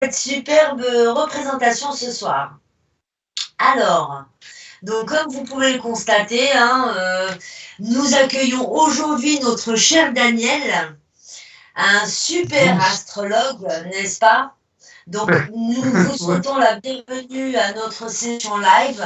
cette superbe représentation ce soir. Alors, donc comme vous pouvez le constater, hein, nous accueillons aujourd'hui notre cher Daniel, un super astrologue, n'est-ce pas? Donc nous vous souhaitons la bienvenue à notre session live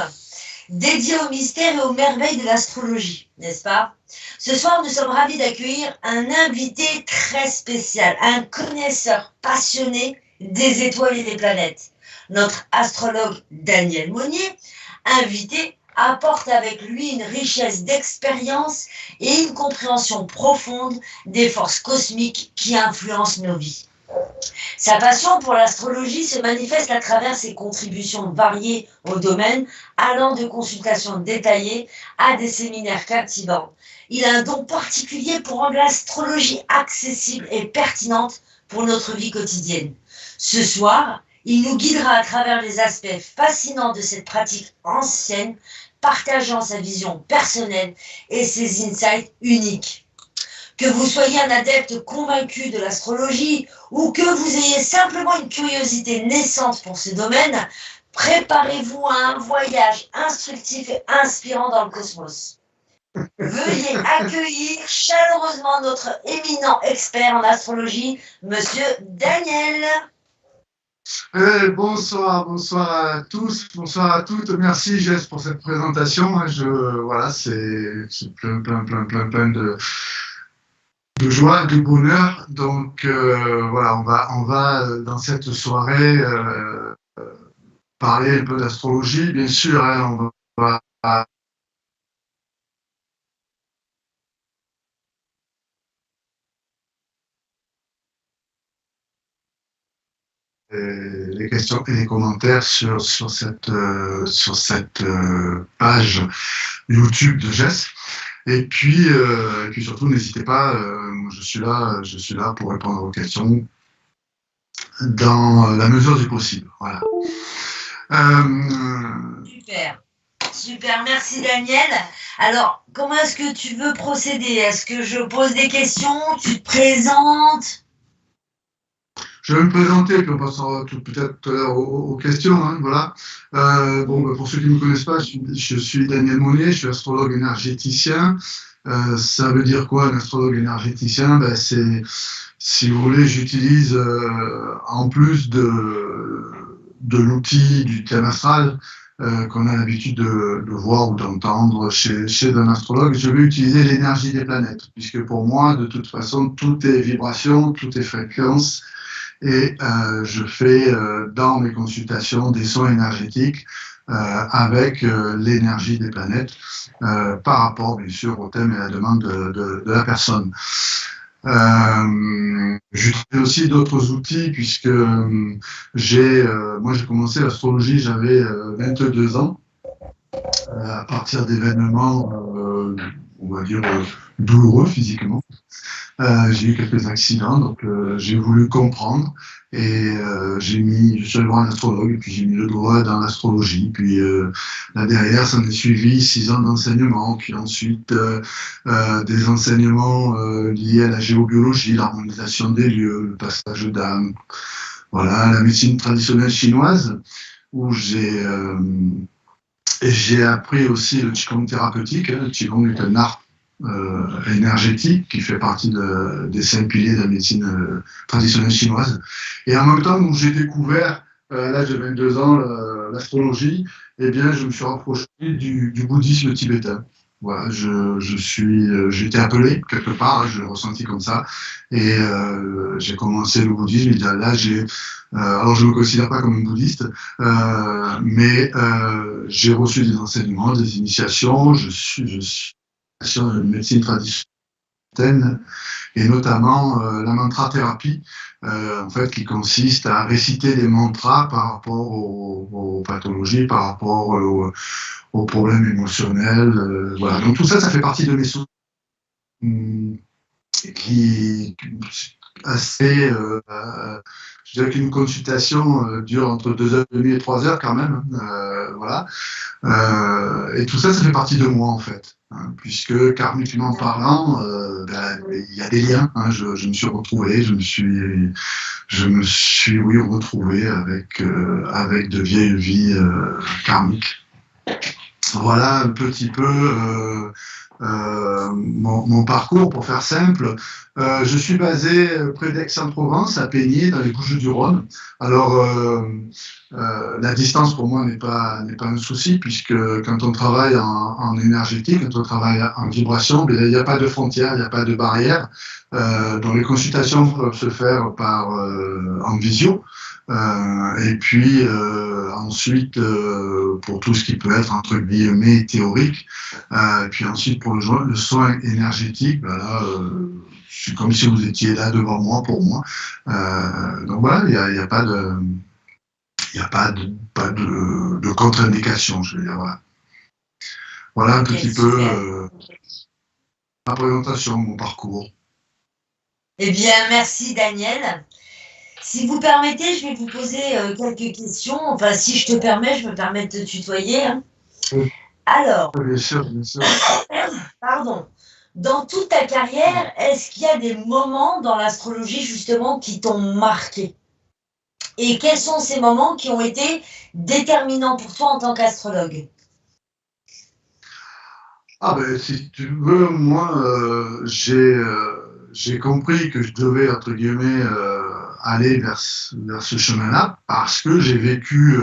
dédiée au mystère et aux merveilles de l'astrologie, n'est-ce pas? Ce soir, nous sommes ravis d'accueillir un invité très spécial, un connaisseur passionné des étoiles et des planètes. Notre astrologue Daniel Monnier, invité, apporte avec lui une richesse d'expérience et une compréhension profonde des forces cosmiques qui influencent nos vies. Sa passion pour l'astrologie se manifeste à travers ses contributions variées au domaine, allant de consultations détaillées à des séminaires captivants. Il a un don particulier pour rendre l'astrologie accessible et pertinente pour notre vie quotidienne. Ce soir, il nous guidera à travers les aspects fascinants de cette pratique ancienne, partageant sa vision personnelle et ses insights uniques. Que vous soyez un adepte convaincu de l'astrologie ou que vous ayez simplement une curiosité naissante pour ce domaine, préparez-vous à un voyage instructif et inspirant dans le cosmos. Veuillez accueillir chaleureusement notre éminent expert en astrologie, Monsieur Daniel. Bonsoir à tous, bonsoir à toutes. Merci Jess pour cette présentation. Voilà, c'est plein de joie, de bonheur. Donc voilà, on va dans cette soirée parler un peu d'astrologie, bien sûr. On va les questions et les commentaires sur cette page YouTube de Jess. Et puis surtout, n'hésitez pas, je suis là pour répondre aux questions dans la mesure du possible. Voilà. Super, merci Daniel. Alors, comment est-ce que tu veux procéder? Est-ce que je pose des questions? Tu te présentes? Je vais me présenter, puis on passera peut-être tout à l'heure aux questions. Hein, voilà. Pour ceux qui ne me connaissent pas, je suis Daniel Monnier, je suis astrologue énergéticien. Ça veut dire quoi, un astrologue énergéticien? C'est, si vous voulez, j'utilise en plus de l'outil du thème astral qu'on a l'habitude de voir ou d'entendre chez un astrologue, je vais utiliser l'énergie des planètes, puisque pour moi, de toute façon, tout est vibration, tout est fréquence. Et je fais dans mes consultations des sons énergétiques avec l'énergie des planètes par rapport bien sûr au thème et à la demande de la personne. J'utilise aussi d'autres outils puisque moi j'ai commencé l'astrologie, j'avais 22 ans à partir d'événements on va dire douloureux physiquement. J'ai eu quelques accidents, donc j'ai voulu comprendre et je suis allé voir un astrologue et puis j'ai mis le doigt dans l'astrologie. Puis là derrière, ça m'a suivi 6 ans d'enseignement, puis ensuite des enseignements liés à la géobiologie, l'harmonisation des lieux, le passage d'âme, voilà, la médecine traditionnelle chinoise, où j'ai appris aussi le qigong thérapeutique. Le qigong est un art énergétique qui fait partie des 5 piliers de la médecine traditionnelle chinoise. Et en même temps, où j'ai découvert à l'âge de 22 ans l'astrologie, eh bien, je me suis rapproché du bouddhisme tibétain. Voilà, j'ai été appelé quelque part, je l'ai ressenti comme ça, et j'ai commencé le bouddhisme. Et là, alors je ne me considère pas comme un bouddhiste, mais j'ai reçu des enseignements, des initiations. Je suis de médecine traditionnelle et notamment la mantra-thérapie, en fait, qui consiste à réciter des mantras par rapport aux pathologies, par rapport aux problèmes émotionnels. Voilà. Donc tout ça, ça fait partie de mes sources assez, je dirais qu'une consultation dure entre 2h30 et 3 heures quand même, voilà. Et tout ça, ça fait partie de moi en fait, hein, puisque karmiquement parlant, il y a des liens. Hein, je me suis retrouvé, je me suis oui retrouvé avec de vieilles vies karmiques. Voilà un petit peu mon parcours, pour faire simple. Je suis basé près d'Aix-en-Provence, à Peigné, dans les Bouches-du-Rhône. Alors, la distance pour moi n'est pas un souci, puisque quand on travaille en énergétique, quand on travaille en vibration, il n'y a pas de frontières, il n'y a pas de barrières. Donc les consultations peuvent se faire en visio. Et puis ensuite, pour tout ce qui peut être entre guillemets théorique, et puis ensuite pour le soin énergétique, ben là, c'est comme si vous étiez là devant moi pour moi. Donc voilà, il n'y a pas de contre-indication, je veux dire. Voilà un petit peu ma présentation, mon parcours. Eh bien, merci Daniel. Si vous permettez, je vais vous poser quelques questions. Enfin, si je te permets, je me permets de te tutoyer. Hein. Oui. Alors, bien sûr, bien sûr. Pardon. Dans toute ta carrière, est-ce qu'il y a des moments dans l'astrologie justement qui t'ont marqué? Et quels sont ces moments qui ont été déterminants pour toi en tant qu'astrologue? Ah ben, si tu veux, moi, j'ai compris que je devais, entre guillemets, aller vers ce chemin-là parce que j'ai vécu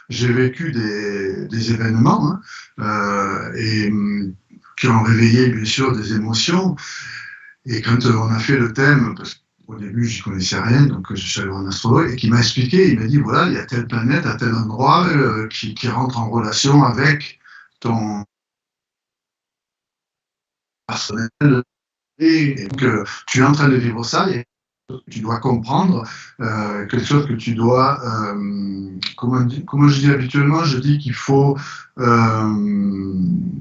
des événements et qui ont réveillé, bien sûr, des émotions. Et quand on a fait le thème, parce qu'au début, j'y connaissais rien, donc je suis allé voir un astrologue et qui m'a expliqué, il m'a dit, voilà, il y a telle planète à tel endroit qui rentre en relation avec ton personnel. Et donc, tu es en train de vivre ça et tu dois comprendre quelque chose que tu dois, comment je dis habituellement, je dis qu'il faut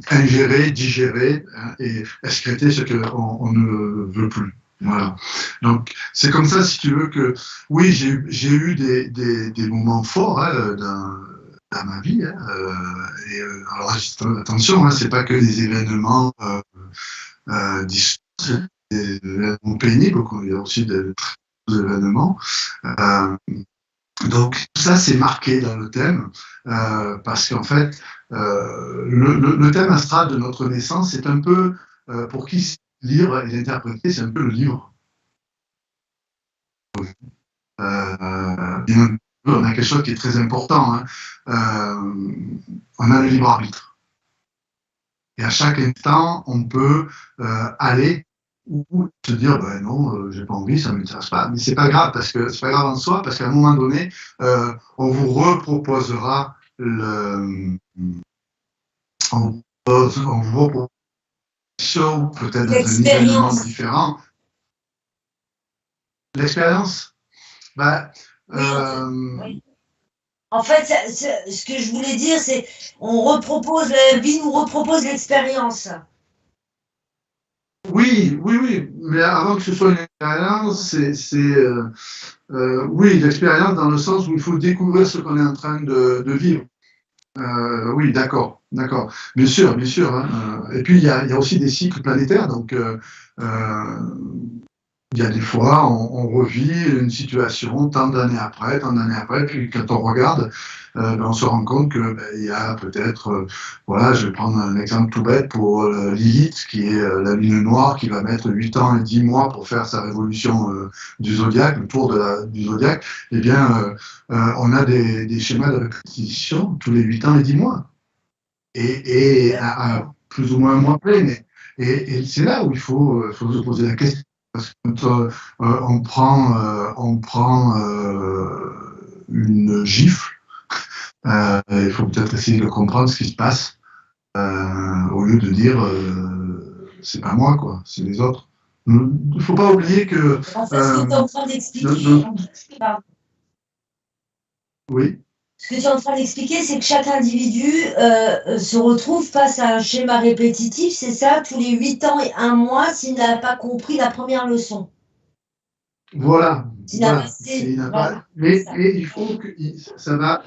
ingérer, digérer hein, et excréter ce qu'on ne veut plus. Voilà. Donc, c'est comme ça, si tu veux, que oui, j'ai eu des moments forts hein, dans ma vie. Hein, alors, attention, hein, c'est pas que des événements des événements pénibles, il y a aussi des événements. Donc tout ça, c'est marqué dans le thème, parce qu'en fait, le thème astral de notre naissance, c'est un peu, pour qui sait lire et l'interpréter, c'est un peu le livre. On a quelque chose qui est très important. Hein. On a le libre arbitre. Et à chaque instant, on peut aller ou se dire ben non, j'ai pas envie, ça m'intéresse pas. Mais c'est pas grave parce que c'est pas grave en soi parce qu'à un moment donné, on vous reproposera on vous reproposera peut-être dans un événement différent. L'expérience, ben, oui. En fait, ce que je voulais dire, c'est la vie nous repropose l'expérience. Oui, mais avant que ce soit une expérience, oui, l'expérience dans le sens où il faut découvrir ce qu'on est en train de vivre. Oui, d'accord. Bien sûr. Hein, et puis, il y a aussi des cycles planétaires, donc il y a des fois, on revit une situation tant d'années après, puis quand on regarde, on se rend compte que il y a peut-être, voilà, je vais prendre un exemple tout bête pour Lilith, qui est la lune noire, qui va mettre 8 ans et 10 mois pour faire sa révolution du zodiaque, le tour du zodiaque. Eh bien, on a des schémas de répétition tous les 8 ans et 10 mois. Et à plus ou moins un mois près, mais et c'est là où il faut se poser la question. Parce que quand on prend une gifle, il faut peut-être essayer de comprendre ce qui se passe au lieu de dire c'est pas moi, quoi, c'est les autres. Il ne faut pas oublier que. En fait, ce que tu es en train d'expliquer. Oui. Ce que tu es en train d'expliquer, c'est que chaque individu se retrouve face à un schéma répétitif, c'est ça, tous les 8 ans et 1 mois, s'il n'a pas compris la première leçon. Voilà, Qui n'a pas voilà. été. Voilà, c'est Mais ça. il faut que ça va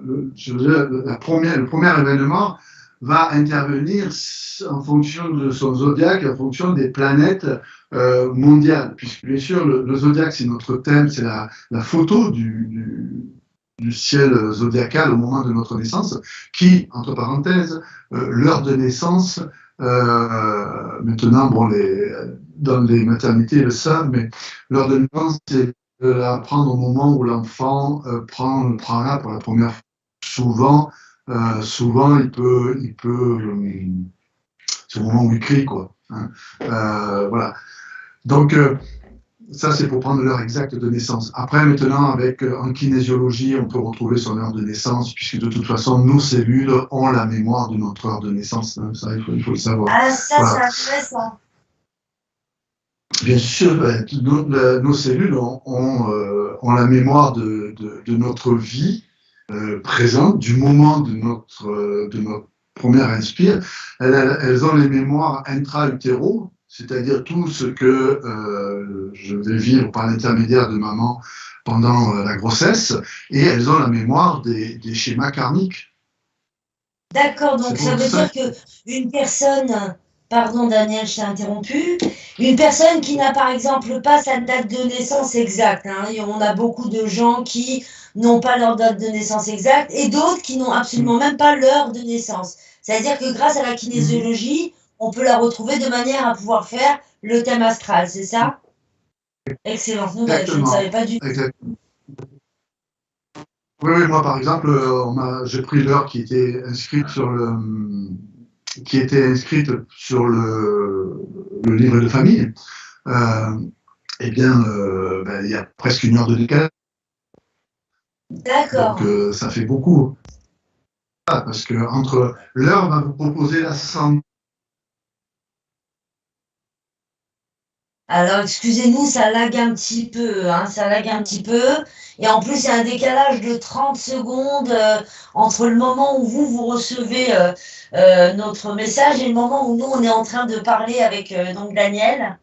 le premier événement va intervenir en fonction de son zodiaque, en fonction des planètes mondiales. Puisque bien sûr, le zodiaque, c'est notre thème, c'est la photo du ciel zodiacal au moment de notre naissance, qui, entre parenthèses, l'heure de naissance, maintenant, bon, dans les maternités, ils le savent, mais l'heure de naissance, c'est de la prendre au moment où l'enfant prend le prana pour la première fois. Souvent, c'est au moment où il crie, quoi. Hein. Voilà. Donc, ça, c'est pour prendre l'heure exacte de naissance. Après, maintenant, en kinésiologie, on peut retrouver son heure de naissance, puisque de toute façon, nos cellules ont la mémoire de notre heure de naissance. Hein. Ça, il faut le savoir. Ah, ça, Voilà. c'est intéressant. Bien sûr, nos cellules ont la mémoire de notre vie présente, du moment de notre première inspire. Elles ont les mémoires intra-utéro, c'est-à-dire tout ce que je vais vivre par l'intermédiaire de maman pendant la grossesse, et elles ont la mémoire des schémas karmiques. D'accord, donc ça veut dire qu'une personne, pardon Daniel, je t'ai interrompu, une personne qui n'a par exemple pas sa date de naissance exacte, hein, et on a beaucoup de gens qui n'ont pas leur date de naissance exacte et d'autres qui n'ont absolument même pas l'heure de naissance. C'est-à-dire que grâce à la kinésiologie, on peut la retrouver de manière à pouvoir faire le thème astral, c'est ça? Excellente nouvelle, je ne savais pas du tout. Exactement. Oui, moi par exemple, j'ai pris l'heure qui était inscrite sur le livret de famille. Eh bien, il y a presque une heure de décalage. D'accord. Donc ça fait beaucoup. Parce que entre l'heure va vous proposer la santé. Alors, excusez-nous, ça lag un petit peu, hein, ça lag un petit peu. Et en plus, il y a un décalage de 30 secondes entre le moment où vous recevez notre message et le moment où nous, on est en train de parler avec donc Daniel.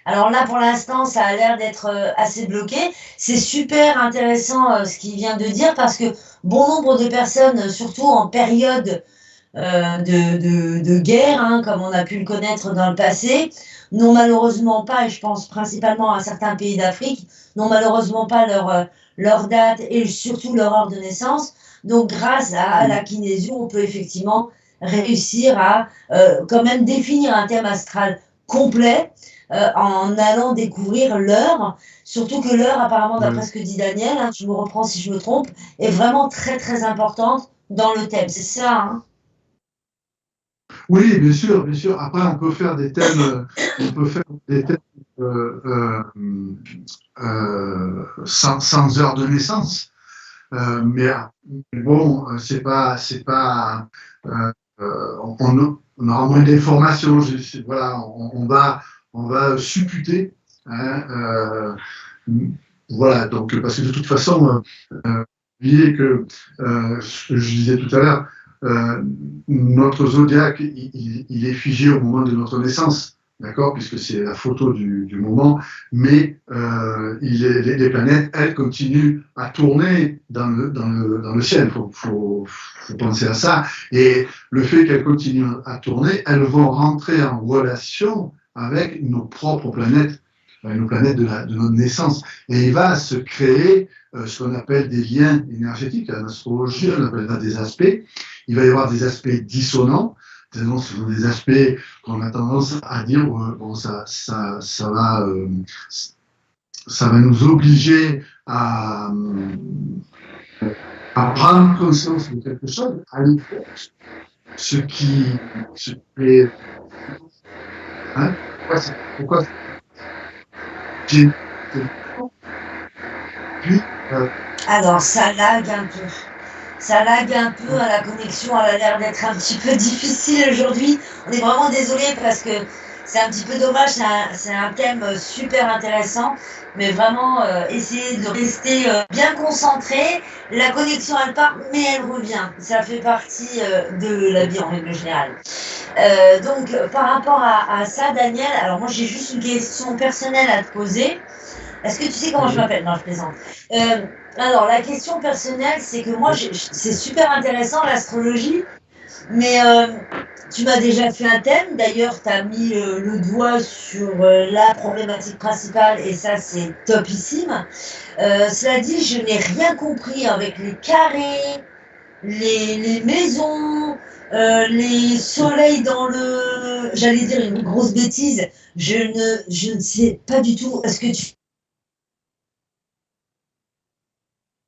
Alors là, pour l'instant, ça a l'air d'être assez bloqué. C'est super intéressant ce qu'il vient de dire parce que bon nombre de personnes, surtout en période de guerre, hein, comme on a pu le connaître dans le passé, n'ont malheureusement pas, et je pense principalement à certains pays d'Afrique, n'ont malheureusement pas leur date et surtout leur heure de naissance. Donc grâce à la kinésio, on peut effectivement réussir à quand même définir un thème astral complet en allant découvrir l'heure, surtout que l'heure, apparemment, d'après ce que dit Daniel, hein, je me reprends si je me trompe, est vraiment très très importante dans le thème, c'est ça, hein? Oui, bien sûr, bien sûr. Après, on peut faire des thèmes, sans heure de naissance. Mais bon, on aura moins d'informations. Voilà, on va supputer. Hein, voilà, donc parce que de toute façon, oubliez que ce que je disais tout à l'heure, notre zodiaque, il est figé au moment de notre naissance, d'accord, puisque c'est la photo du moment, mais les planètes, elles, continuent à tourner dans le ciel. Faut penser à ça. Et le fait qu'elles continuent à tourner, elles vont rentrer en relation avec nos propres planètes, nos planètes de notre naissance. Et il va se créer ce qu'on appelle des liens énergétiques. En astrologie, on appelle ça des aspects. Il va y avoir des aspects dissonants. Ce sont des aspects qu'on a tendance à dire, bon, ça va nous obliger à prendre conscience de quelque chose, à aller faire ce qui est. Hein, pourquoi j'ai. Puis, alors, ça lag un peu. Ça lag un peu, la connexion, elle a l'air d'être un petit peu difficile aujourd'hui. On est vraiment désolé parce que c'est un petit peu dommage, c'est un thème super intéressant, mais vraiment essayer de rester bien concentré. La connexion elle part, mais elle revient. Ça fait partie de la vie en règle générale. Donc par rapport à ça, Daniel, alors moi j'ai juste une question personnelle à te poser. Est-ce que tu sais comment je m'appelle? Non, je plaisante. Alors la question personnelle, c'est que moi, c'est super intéressant l'astrologie. Mais tu m'as déjà fait un thème, d'ailleurs tu as mis le doigt sur la problématique principale et ça c'est topissime. Cela dit, je n'ai rien compris avec les carrés, les maisons, les soleils dans le... J'allais dire une grosse bêtise, je ne sais pas du tout. Est-ce que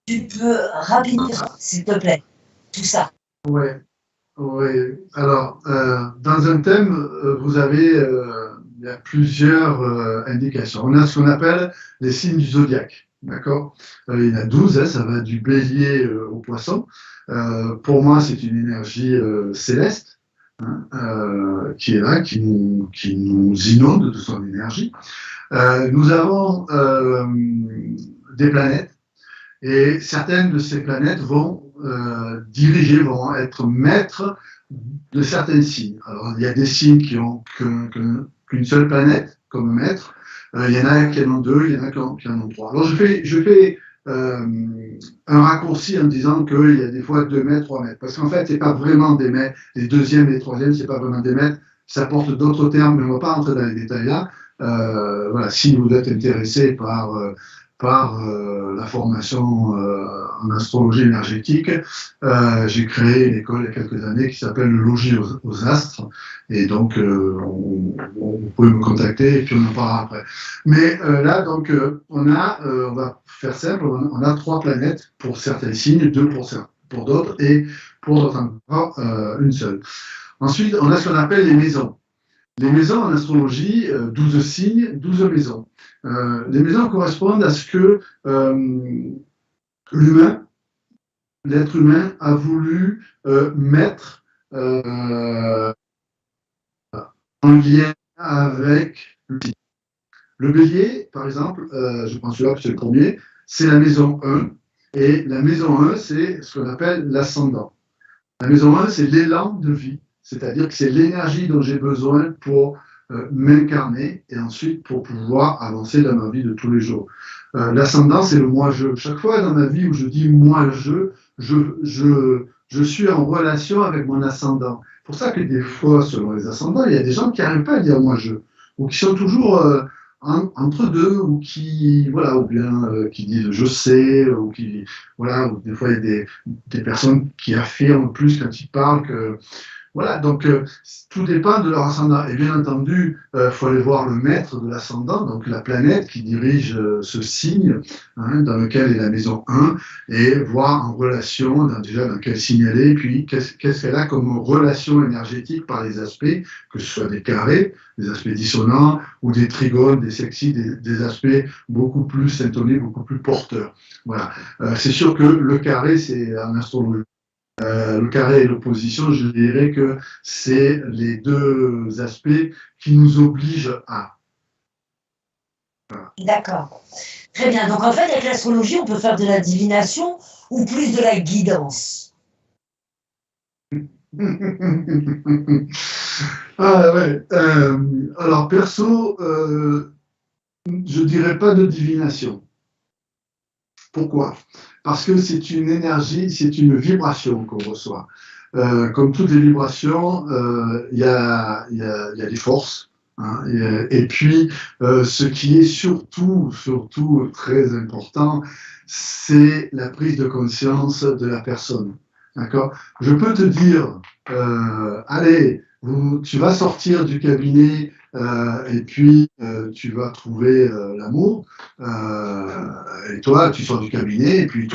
tu peux rapidement, s'il te plaît, tout ça? Ouais. Oui, alors, dans un thème, vous avez il y a plusieurs indications. On a ce qu'on appelle les signes du zodiaque, d'accord? Il y en a 12, hein, ça va du bélier au poisson. Pour moi, c'est une énergie céleste hein, qui est là, qui nous inonde de son énergie. Nous avons des planètes et certaines de ces planètes vont diriger, vont être maîtres de certains signes. Alors, il y a des signes qui ont qu'une seule planète comme maître. Il y en a qui en ont deux, il y en a qui en ont trois. Alors, je fais un raccourci en disant qu'il y a des fois 2 mètres, 3 mètres. Parce qu'en fait, c'est pas vraiment des mètres. Les deuxièmes et les troisièmes, c'est pas vraiment des mètres. Ça porte d'autres termes, mais on ne va pas rentrer dans les détails là. Voilà, si vous êtes intéressé par la formation en astrologie énergétique. J'ai créé une école il y a quelques années qui s'appelle le Logis aux astres. Et donc, vous pouvez me contacter et puis on en parlera après. Mais là, donc, on va faire simple, on a 3 planètes pour certains signes, 2 pour d'autres, et pour d'autres encore, une seule. Ensuite, on a ce qu'on appelle les maisons. Les maisons en astrologie, 12 signes, 12 maisons. Les maisons correspondent à ce que l'être humain a voulu mettre en lien avec le signe. Le bélier, par exemple, je prends celui-là parce que c'est le premier, c'est la maison 1. Et la maison 1, c'est ce qu'on appelle l'ascendant. La maison 1, c'est l'élan de vie. C'est-à-dire que c'est l'énergie dont j'ai besoin pour m'incarner et ensuite pour pouvoir avancer dans ma vie de tous les jours. L'ascendant, c'est le moi-je. Chaque fois dans ma vie où je dis moi-je, je suis en relation avec mon ascendant. C'est pour ça que des fois, selon les ascendants, il y a des gens qui n'arrivent pas à dire moi-je, ou qui sont toujours entre deux, ou qui, voilà, ou bien qui disent je sais, ou qui, voilà, ou des fois il y a des personnes qui affirment plus quand ils parlent que, voilà, donc tout dépend de leur ascendant. Et bien entendu, faut aller voir le maître de l'ascendant, donc la planète qui dirige ce signe, hein, dans lequel est la maison 1, et voir en relation, déjà dans quel signe elle est, et puis qu'est-ce qu'elle a comme relation énergétique par les aspects, que ce soit des carrés, des aspects dissonants, ou des trigones, des sexy, des aspects beaucoup plus syntoniques, beaucoup plus porteurs. Voilà. C'est sûr que le carré, c'est en astrologie. Le carré et l'opposition, je dirais que c'est les deux aspects qui nous obligent à. Voilà. D'accord. Très bien. Donc en fait, avec l'astrologie, on peut faire de la divination ou plus de la guidance. Ah ouais. Alors perso, je dirais pas de divination. Pourquoi? Parce que c'est une énergie, c'est une vibration qu'on reçoit. Comme toutes les vibrations, il y a des forces. Hein, et puis, ce qui est surtout très important, c'est la prise de conscience de la personne. D'accord? Je peux te dire, allez, tu vas sortir du cabinet et puis tu vas trouver l'amour. Et toi, tu sors du cabinet et puis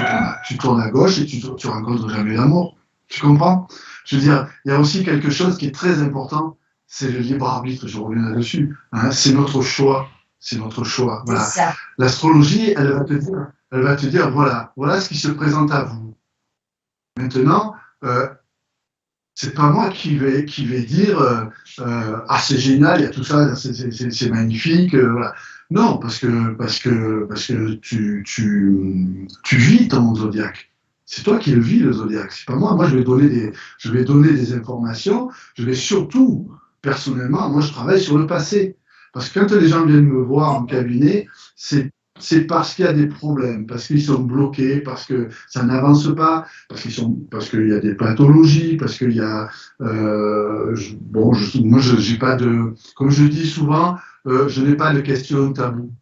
tu tournes à gauche et tu rencontres jamais l'amour. Tu comprends? Je veux dire, il y a aussi quelque chose qui est très important, c'est le libre arbitre. Je reviens là-dessus. Hein, c'est notre choix. C'est notre choix. Voilà. L'astrologie, elle va te dire, voilà ce qui se présente à vous. Maintenant, c'est pas moi qui vais dire ah c'est génial, il y a tout ça, c'est magnifique, voilà. Non, parce que tu vis ton zodiaque. C'est toi qui le vis le zodiaque. C'est pas moi. Moi je vais donner des informations. Je vais surtout personnellement, moi je travaille sur le passé. Parce que quand les gens viennent me voir en cabinet, c'est parce qu'il y a des problèmes, parce qu'ils sont bloqués, parce que ça n'avance pas, parce qu'il y a des pathologies, parce qu'il y a, moi, j'ai pas de, comme je dis souvent, je n'ai pas de questions tabou.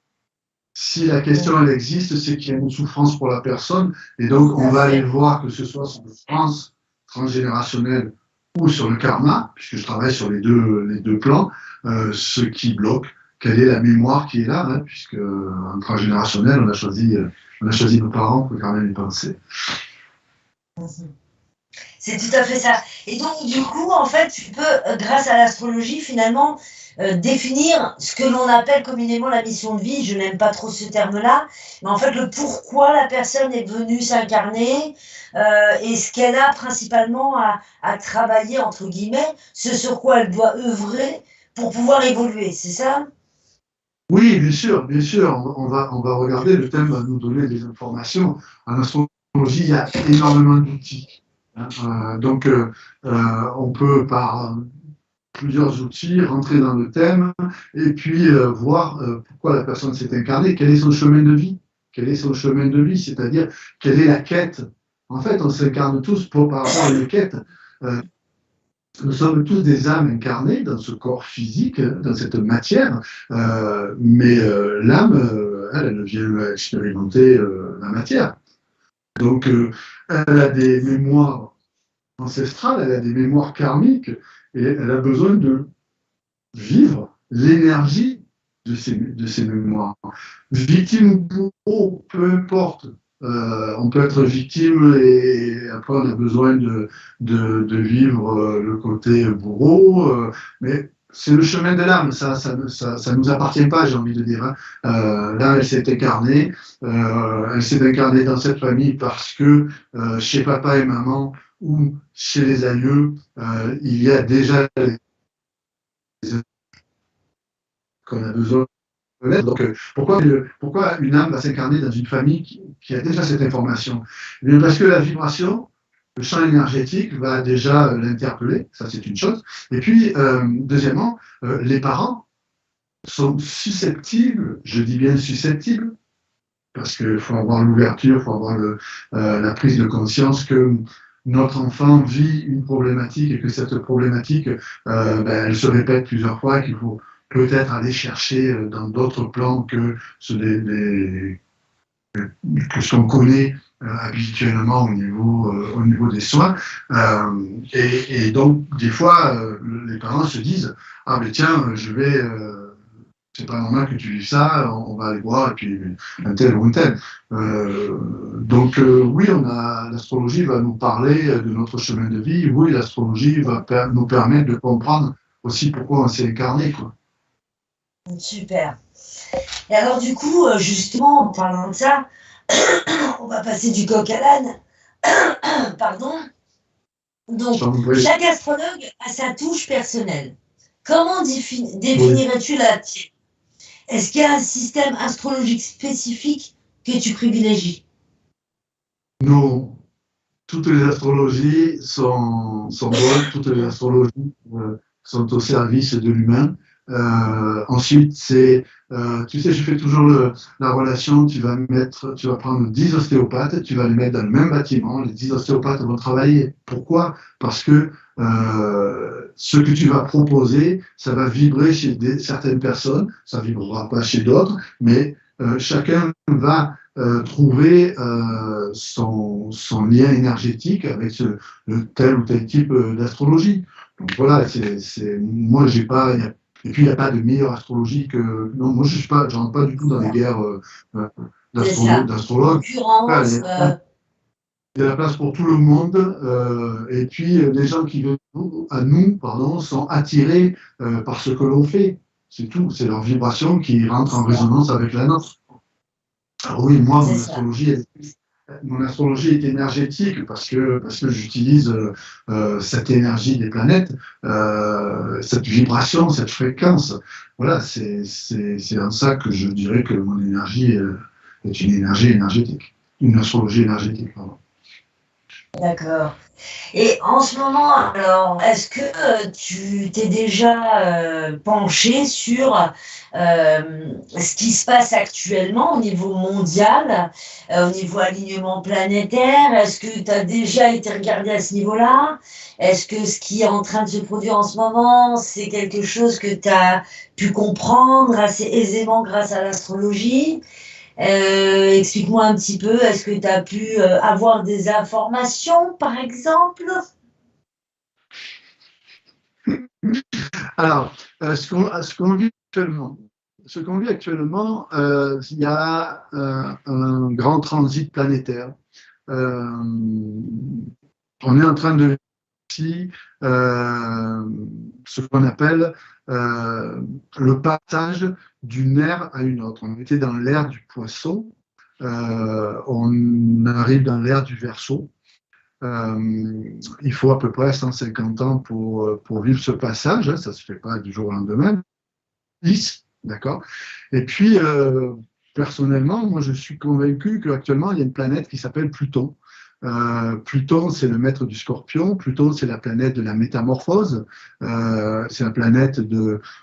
Si la question elle existe, c'est qu'il y a une souffrance pour la personne, et donc on va aller voir que ce soit sur le souffrance transgénérationnelle ou sur le karma, puisque je travaille sur les deux plans, ce qui bloque. Quelle est la mémoire qui est là, hein, puisque en transgénérationnel, on a choisi nos parents pour quand même y penser. C'est tout à fait ça. Et donc, du coup, en fait, tu peux, grâce à l'astrologie, finalement, définir ce que l'on appelle communément la mission de vie. Je n'aime pas trop ce terme-là, mais en fait, le pourquoi la personne est venue s'incarner et ce qu'elle a principalement à travailler, entre guillemets, ce sur quoi elle doit œuvrer pour pouvoir évoluer, c'est ça ? Oui, bien sûr, bien sûr. On va regarder, le thème va nous donner des informations. En astrologie, il y a énormément d'outils. Donc, on peut par plusieurs outils rentrer dans le thème et puis voir pourquoi la personne s'est incarnée, quel est son chemin de vie, c'est-à-dire quelle est la quête. En fait, on s'incarne tous par rapport à une quête. Nous sommes tous des âmes incarnées dans ce corps physique, dans cette matière, mais l'âme, elle vient expérimenter la matière. Donc, elle a des mémoires ancestrales, elle a des mémoires karmiques, et elle a besoin de vivre l'énergie de ces mémoires. Victime ou bourreau, peu importe. On peut être victime et après on a besoin de vivre le côté bourreau, mais c'est le chemin de l'âme, ça nous appartient pas, j'ai envie de dire. Hein. Là, elle s'est incarnée dans cette famille parce que chez papa et maman ou chez les aïeux, il y a déjà qu'on a besoin. Donc, pourquoi une âme va s'incarner dans une famille qui a déjà cette information? Eh bien, parce que la vibration, le champ énergétique va déjà l'interpeller, ça c'est une chose. Et puis, deuxièmement, les parents sont susceptibles, je dis bien susceptibles, parce qu'il faut avoir l'ouverture, il faut avoir la prise de conscience que notre enfant vit une problématique et que cette problématique, elle se répète plusieurs fois et qu'il faut peut-être aller chercher dans d'autres plans que ce qu'on connaît habituellement au niveau des soins. Et donc, des fois, les parents se disent « Ah, mais tiens, c'est pas normal que tu vives ça, on va aller voir, et puis un tel ou un tel. » Donc, oui, l'astrologie va nous parler de notre chemin de vie. Oui, l'astrologie va nous permettre de comprendre aussi pourquoi on s'est incarné, quoi. Super. Et alors du coup, justement, en parlant de ça, on va passer du coq à l'âne. Pardon. Donc, chaque astrologue a sa touche personnelle. Comment définirais-tu la tienne? Est-ce qu'il y a un système astrologique spécifique que tu privilégies? Non. Toutes les astrologies sont bonnes, toutes les astrologies sont au service de l'humain. Ensuite, tu sais, je fais toujours la relation, tu vas prendre 10 ostéopathes, tu vas les mettre dans le même bâtiment, les 10 ostéopathes vont travailler. Pourquoi? Parce que ce que tu vas proposer, ça va vibrer chez certaines personnes, ça vibrera pas chez d'autres, mais chacun va trouver son lien énergétique avec le tel ou tel type d'astrologie. Donc voilà, moi j'ai pas... Et puis, il n'y a pas de meilleure astrologie que... Non, moi, je rentre pas du tout dans les guerres d'astrologues. Il y a la place pour tout le monde. Et puis, les gens qui viennent à nous, sont attirés par ce que l'on fait. C'est tout. C'est leur vibration qui rentre en résonance avec la nôtre. Alors oui, moi, mon astrologie, mon astrologie est énergétique parce que j'utilise cette énergie des planètes, cette vibration, cette fréquence. Voilà, c'est en ça que je dirais que mon énergie est une énergie énergétique, une astrologie énergétique. Pardon. D'accord. Et en ce moment, alors, est-ce que tu t'es déjà penché sur ce qui se passe actuellement au niveau mondial, au niveau alignement planétaire? Est-ce que tu as déjà été regardé à ce niveau-là? Est-ce que ce qui est en train de se produire en ce moment, c'est quelque chose que tu as pu comprendre assez aisément grâce à l'astrologie? Explique-moi un petit peu, est-ce que tu as pu avoir des informations, par exemple? Alors, ce qu'on vit actuellement, il y a un grand transit planétaire. On est en train de ici ce qu'on appelle le passage d'une ère à une autre. On était dans l'ère du poisson, on arrive dans l'ère du Verseau. Il faut à peu près 150 ans pour vivre ce passage, hein, ça ne se fait pas du jour au lendemain. 10, d'accord. Et puis, personnellement, moi je suis convaincu qu'actuellement, il y a une planète qui s'appelle Pluton. Pluton, c'est le maître du Scorpion. Pluton, c'est la planète de la métamorphose. C'est la planète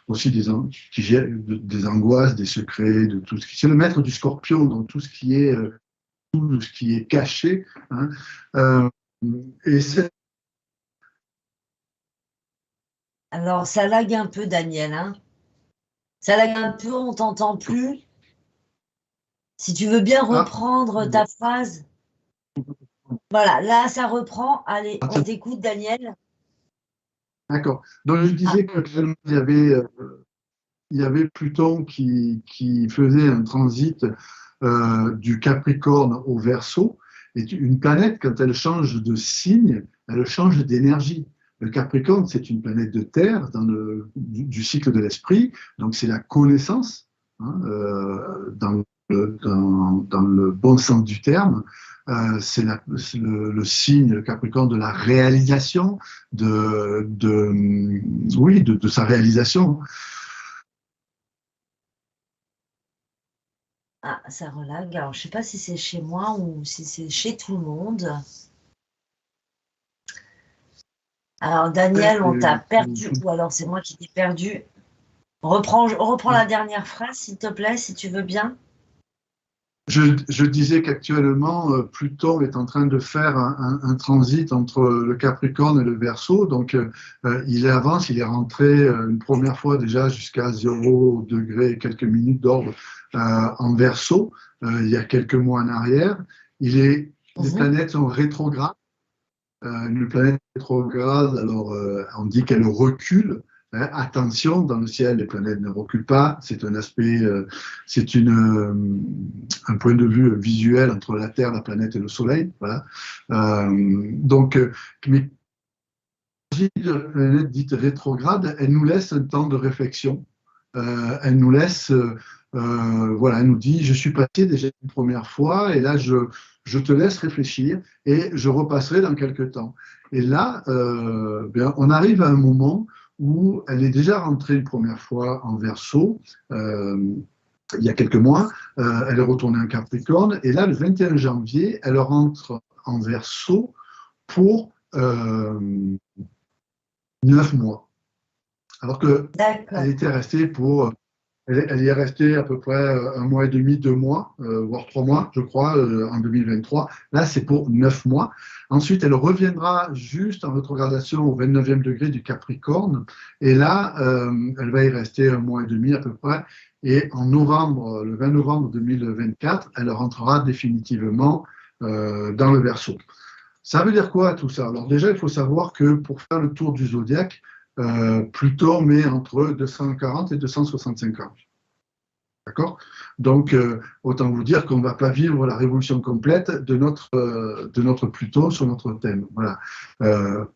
aussi qui gère des angoisses, des secrets, de tout ce qui. C'est le maître du Scorpion, donc tout ce qui est caché. Hein. Et c'est Alors, ça lag un peu, Daniel, hein. Ça lag un peu, on t'entend plus. Si tu veux bien ah, reprendre ta phrase. Voilà, là, ça reprend. Allez, on t'écoute, Daniel. d'accord. Donc je Ah, disais qu'actuellement, il y avait Pluton qui faisait un transit du Capricorne au Verseau. Et une planète, quand elle change de signe, elle change d'énergie. Le Capricorne, c'est une planète de terre du cycle de l'esprit, donc c'est la connaissance, hein, dans le bon sens du terme. C'est le signe, le Capricorne, de la réalisation, oui, de sa réalisation. ah, ça relag. Alors, je ne sais pas si c'est chez moi ou si c'est chez tout le monde. Alors, Daniel, on t'a perdu. Ou alors, c'est moi qui t'ai perdu. Reprends la dernière phrase, s'il te plaît, si tu veux bien. Je disais qu'actuellement, Pluton est en train de faire un transit entre le Capricorne et le Verseau. Donc, il avance, il est rentré une première fois déjà jusqu'à 0 degré et quelques minutes d'ordre en Verseau, il y a quelques mois en arrière. Les planètes sont rétrogrades. Une planète rétrograde, alors on dit qu'elle recule. Hein, attention, dans le ciel, les planètes ne reculent pas. C'est un aspect, un point de vue visuel entre la Terre, la planète et le Soleil. Voilà. Donc, mais la planète dite rétrograde, elle nous laisse un temps de réflexion. Elle nous laisse, voilà, elle nous dit, je suis passé déjà une première fois, et là, je te laisse réfléchir, et je repasserai dans quelques temps. Et là, bien, on arrive à un moment où elle est déjà rentrée une première fois en Verseau, il y a quelques mois, elle est retournée en Capricorne, et là, le 21 janvier, elle rentre en Verseau pour 9 mois. Alors qu'elle était restée elle y est restée à peu près 1 mois et demi, 2 mois, voire 3 mois, je crois, en 2023. Là, c'est pour 9 mois. Ensuite, elle reviendra juste en rétrogradation au 29e degré du Capricorne. Et là, elle va y rester 1 mois et demi à peu près. Et en novembre, le 20 novembre 2024, elle rentrera définitivement dans le Verseau. Ça veut dire quoi tout ça? Alors déjà, il faut savoir que pour faire le tour du zodiaque, Pluton met entre 240 et 265 ans. D'accord? Donc, autant vous dire qu'on ne va pas vivre la révolution complète de notre Pluton sur notre thème. Voilà.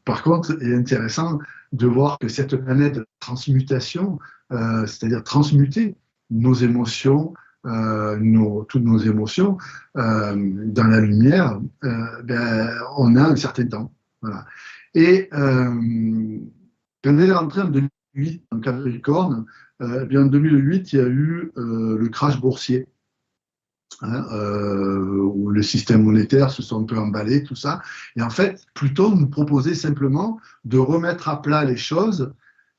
Par contre, il est intéressant de voir que cette planète de transmutation, c'est-à-dire transmuter nos émotions, toutes nos émotions dans la lumière, on a un certain temps. Voilà. Et quand on est rentré en 2008 en Capricorne, en 2008, il y a eu le crash boursier. Où le système monétaire se sont un peu emballés, tout ça. Et en fait, Pluton nous proposait simplement de remettre à plat les choses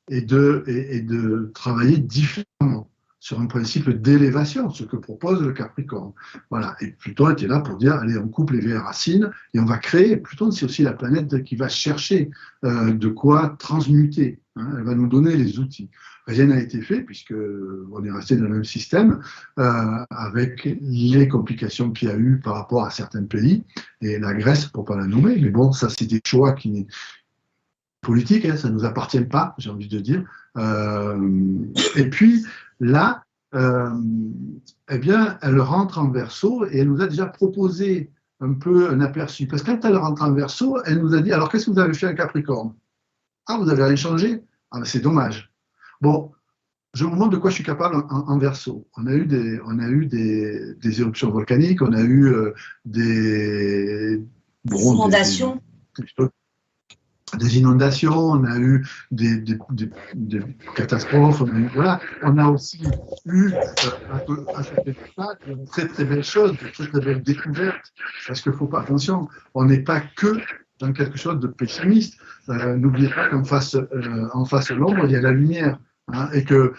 et de travailler différemment sur un principe d'élévation, ce que propose le Capricorne. Voilà. Et Pluton était là pour dire, allez, on coupe les vieilles racines et on va créer. Pluton, c'est aussi la planète qui va chercher de quoi transmuter. Elle va nous donner les outils. Rien n'a été fait puisqu'on est resté dans le même système avec les complications qu'il y a eu par rapport à certains pays et la Grèce, pour ne pas la nommer. Mais bon, ça, c'est des choix qui politiques, hein, ça ne nous appartient pas, j'ai envie de dire. Et puis, là, eh bien, elle rentre en Verseau et elle nous a déjà proposé un peu un aperçu. Parce que quand elle rentre en Verseau, elle nous a dit, alors qu'est-ce que vous avez fait en Capricorne? Ah, vous avez rien changé? Ah, ben, c'est dommage. Bon, je vous montre de quoi je suis capable en Verseau. On a eu des éruptions volcaniques, on a eu des inondations. Des inondations, on a eu des catastrophes, on a aussi eu à côté de ça, de très très belles choses, de très très belles découvertes, parce qu'il ne faut pas, attention, on n'est pas que dans quelque chose de pessimiste. N'oubliez pas qu'en face de l'ombre, il y a la lumière, hein, et que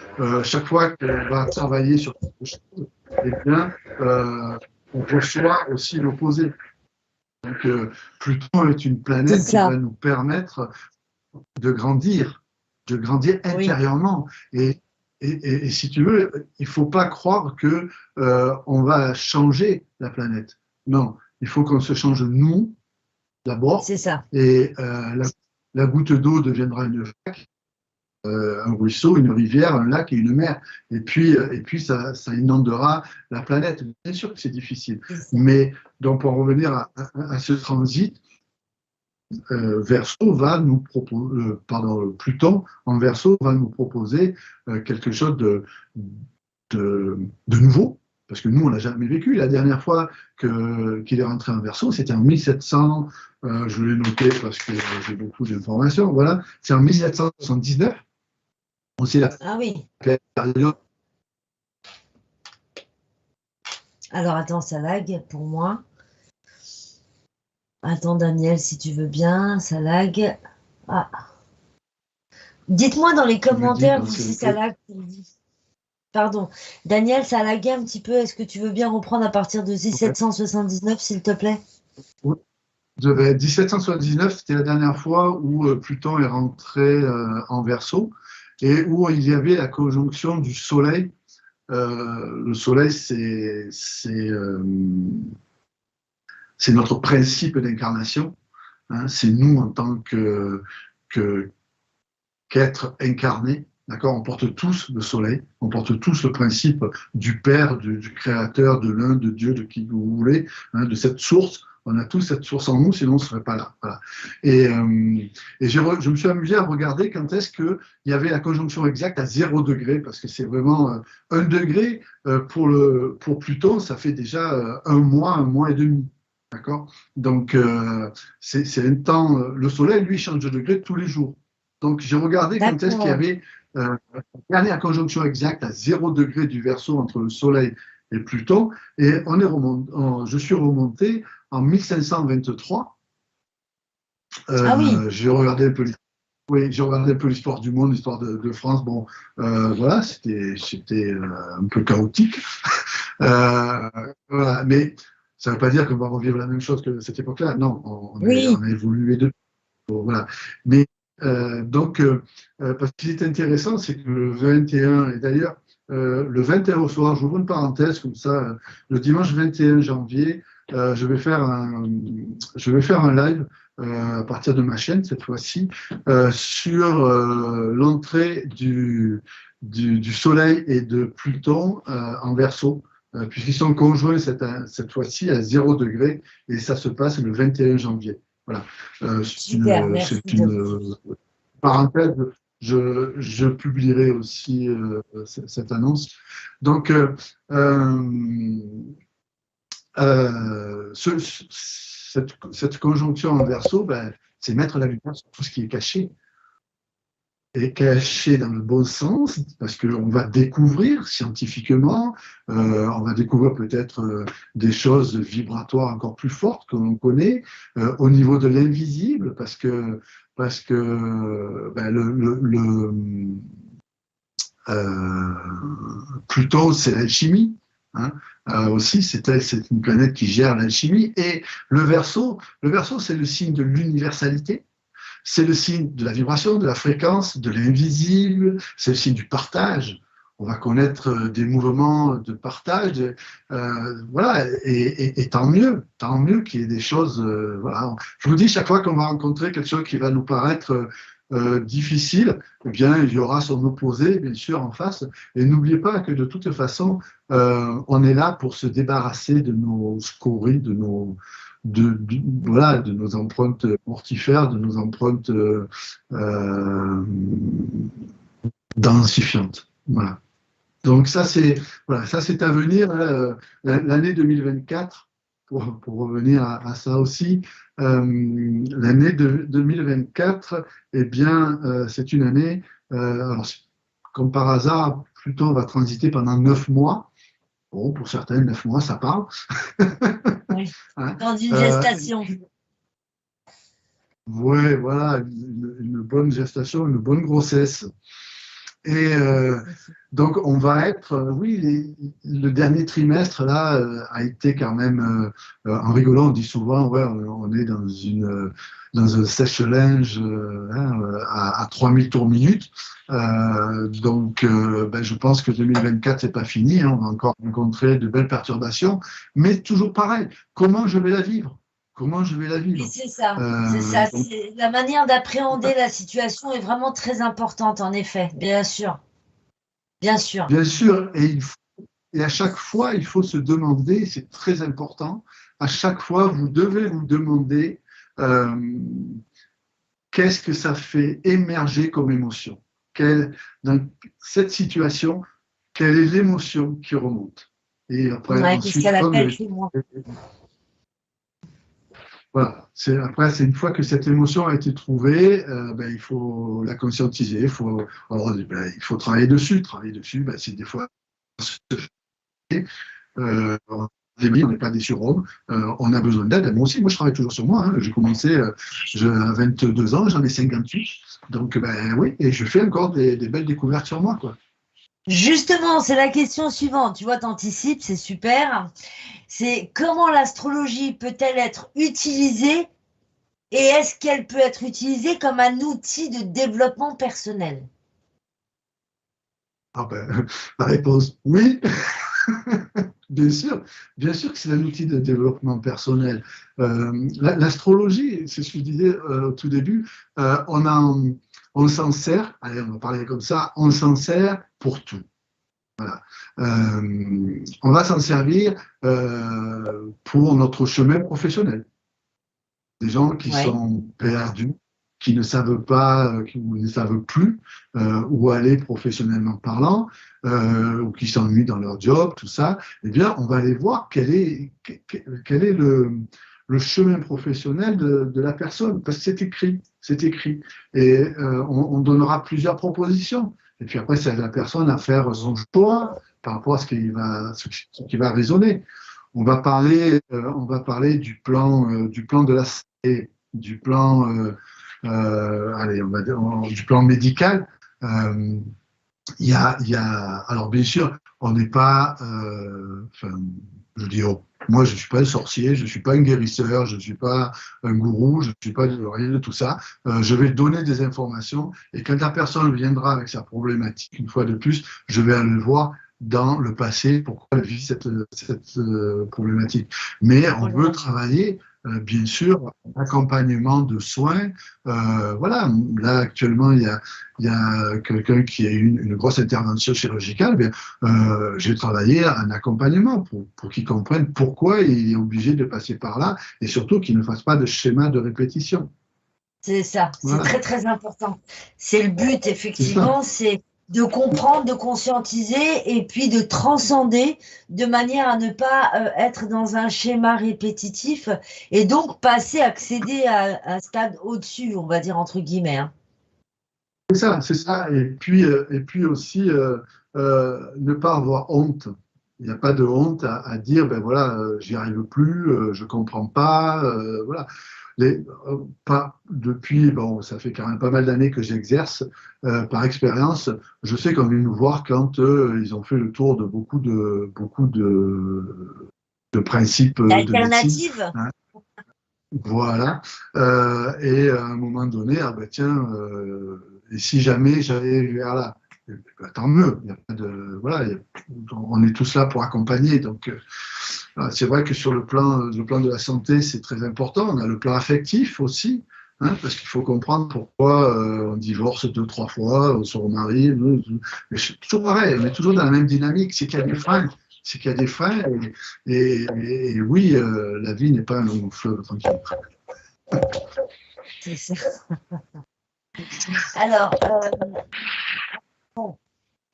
chaque fois qu'on va travailler sur quelque chose, eh bien, on reçoit aussi l'opposé. Donc, Pluton est une planète qui va nous permettre de grandir intérieurement. Oui. Et si tu veux, il ne faut pas croire que on va changer la planète. Non, il faut qu'on se change nous d'abord. C'est ça. Et la goutte d'eau deviendra une vague, un ruisseau, une rivière, un lac et une mer. Et puis ça inondera la planète. Bien sûr que c'est difficile. Mais donc, pour revenir à ce transit, Verseau va nous proposer, Pluton en Verseau va nous proposer quelque chose de nouveau. Parce que nous, on l'a jamais vécu. La dernière fois qu'il est rentré en Verseau, c'était en 1700. Je l'ai noté parce que j'ai beaucoup d'informations. Voilà, c'est en 1779. C'est la période. Alors attends, ça lag pour moi. Attends Daniel, si tu veux bien, ça lag. Ah. Dites-moi dans les commentaires si ça lag. Pardon. Daniel, ça a lagué un petit peu. Est-ce que tu veux bien reprendre à partir de 1779, s'il te plaît? Oui. 1779, c'était la dernière fois où Pluton est rentré en Verseau et où il y avait la conjonction du Soleil. Le Soleil, c'est notre principe d'incarnation. Hein, c'est nous en tant qu'être incarné. D'accord, on porte tous le soleil, on porte tous le principe du Père, du Créateur, de l'un, de Dieu, de qui vous voulez, hein, de cette source. On a tous cette source en nous, sinon on ne serait pas là. Voilà. Et je me suis amusé à regarder quand est-ce qu'il y avait la conjonction exacte à 0 degré, parce que c'est vraiment 1 degré pour Pluton, ça fait déjà un mois et demi. D'accord. Donc, c'est un temps. Le soleil, lui, change de degré tous les jours. Donc, j'ai regardé quand est-ce qu'il y avait la conjonction exacte à 0 degré du Verseau entre le Soleil et Pluton, et je suis remonté en 1523. J'ai regardé un peu l'histoire du monde, l'histoire de France. Bon, voilà, c'était un peu chaotique. Voilà, mais ça ne veut pas dire qu'on va revivre la même chose que cette époque-là. Non, on a évolué depuis. Bon, voilà. Mais parce qu'il est intéressant, c'est que le 21, et d'ailleurs, le 21 au soir, j'ouvre une parenthèse comme ça, le dimanche 21 janvier, je vais faire un live à partir de ma chaîne, cette fois-ci, sur l'entrée du Soleil et de Pluton en Verseau, puisqu'ils sont conjoints cette fois-ci à 0 degré, et ça se passe le 21 janvier. Voilà. C'est une parenthèse je publierai aussi cette annonce. Donc, cette conjonction en Verseau, ben, c'est mettre la lumière sur tout ce qui est caché. Et caché dans le bon sens, parce qu'on va découvrir scientifiquement, on va découvrir peut-être des choses vibratoires encore plus fortes que l'on connaît, au niveau de l'invisible, parce que ben, Pluton, c'est l'alchimie. Hein. Aussi, c'est une planète qui gère l'alchimie. Et le Verseau, c'est le signe de l'universalité. C'est le signe de la vibration, de la fréquence, de l'invisible, c'est le signe du partage. On va connaître des mouvements de partage, voilà, et tant mieux qu'il y ait des choses. Voilà. Je vous dis, chaque fois qu'on va rencontrer quelque chose qui va nous paraître difficile, eh bien, il y aura son opposé, bien sûr, en face. Et n'oubliez pas que de toute façon, on est là pour se débarrasser de nos scories, voilà, de nos empreintes mortifères, de nos empreintes densifiantes. Voilà. Donc ça, c'est à venir, l'année 2024, pour revenir à ça aussi. L'année 2024, eh bien, c'est une année, alors, comme par hasard, Pluton va transiter pendant 9 mois. Bon, pour certains, 9 mois, ça parle. Oui, hein, dans une gestation. Oui, voilà, une bonne gestation, une bonne grossesse. Et donc, on va être, oui, le dernier trimestre, là, a été quand même, en rigolant, on dit souvent, ouais, on est dans un sèche-linge à 3000 tours minute. Donc, ben, je pense que 2024, c'est pas fini, hein, on va encore rencontrer de belles perturbations, mais toujours pareil, comment je vais la vivre? Comment je vais la vivre? Oui, c'est ça. C'est ça. Donc, la manière d'appréhender la situation est vraiment très importante, en effet, bien sûr. Bien sûr. Bien sûr, et à chaque fois, il faut se demander, c'est très important, à chaque fois, vous devez vous demander qu'est-ce que ça fait émerger comme émotion? Dans cette situation, quelle est l'émotion qui remonte? Et après, ouais, ensuite, voilà. Après, c'est une fois que cette émotion a été trouvée, ben, il faut la conscientiser, il faut travailler dessus. Ben, c'est des fois on n'est pas des surhommes, on a besoin d'aide. Moi aussi, je travaille toujours sur moi. Hein. J'ai commencé à 22 ans, j'en ai 58. Donc, ben oui, et je fais encore des belles découvertes sur moi, quoi. Justement, c'est la question suivante. Tu vois, t'anticipes, c'est super. C'est comment l'astrologie peut-elle être utilisée et est-ce qu'elle peut être utilisée comme un outil de développement personnel? Ah ben, la réponse, oui. Bien sûr que c'est un outil de développement personnel. L'astrologie, c'est ce que je disais au tout début, on s'en sert, allez, on va parler comme ça, on s'en sert pour tout. Voilà. On va s'en servir pour notre chemin professionnel. Des gens qui sont perdus, qui ne savent pas, qui ne savent plus où aller professionnellement parlant, ou qui s'ennuient dans leur job, tout ça, eh bien, on va aller voir quel est le chemin professionnel de la personne, parce que c'est écrit. Et on donnera plusieurs propositions. Et puis après, c'est à la personne à faire son choix par rapport à ce qui va résonner. On va parler du plan de la santé, du plan allez, on va dire, du plan médical. Il y a, alors bien sûr, on n'est pas, je dis, moi je ne suis pas un sorcier, je ne suis pas un guérisseur, je ne suis pas un gourou, je ne suis pas rien de tout ça. Je vais donner des informations et quand la personne viendra avec sa problématique, une fois de plus, je vais aller le voir dans le passé, pourquoi elle vit cette problématique. Mais on veut travailler, bien sûr, accompagnement de soins. Voilà, là actuellement, il y a quelqu'un qui a eu une grosse intervention chirurgicale. Bien, j'ai travaillé un accompagnement pour qu'il comprenne pourquoi il est obligé de passer par là et surtout qu'il ne fasse pas de schéma de répétition. C'est ça, c'est Voilà, très très important. C'est le but, c'est ça. effectivement, c'est de comprendre, de conscientiser et puis de transcender de manière à ne pas être dans un schéma répétitif et donc passer, accéder à un stade au-dessus, on va dire entre guillemets, hein. C'est ça, c'est ça. Et puis aussi, ne pas avoir honte. Il n'y a pas de honte à dire, ben voilà, j'y arrive plus, je comprends pas, voilà. Pas depuis, bon, ça fait quand même pas mal d'années que j'exerce, par expérience, je sais qu'on vient nous voir quand ils ont fait le tour de de principes de médecine, L'alternative, hein. Voilà. Et à un moment donné, ah ben tiens, et si jamais j'allais vers là, eh ben, tant mieux. Il y a pas de, voilà, on est tous là pour accompagner. Donc, voilà, c'est vrai que sur le plan de la santé, c'est très important. On a le plan affectif aussi, hein, parce qu'il faut comprendre pourquoi on divorce 2, 3 fois, on se remarie. Mais c'est toujours pareil, on est toujours dans la même dynamique. C'est qu'il y a des freins. C'est qu'il y a des freins. Et oui, la vie n'est pas un long fleuve tranquille. c'est ça. Alors, bon.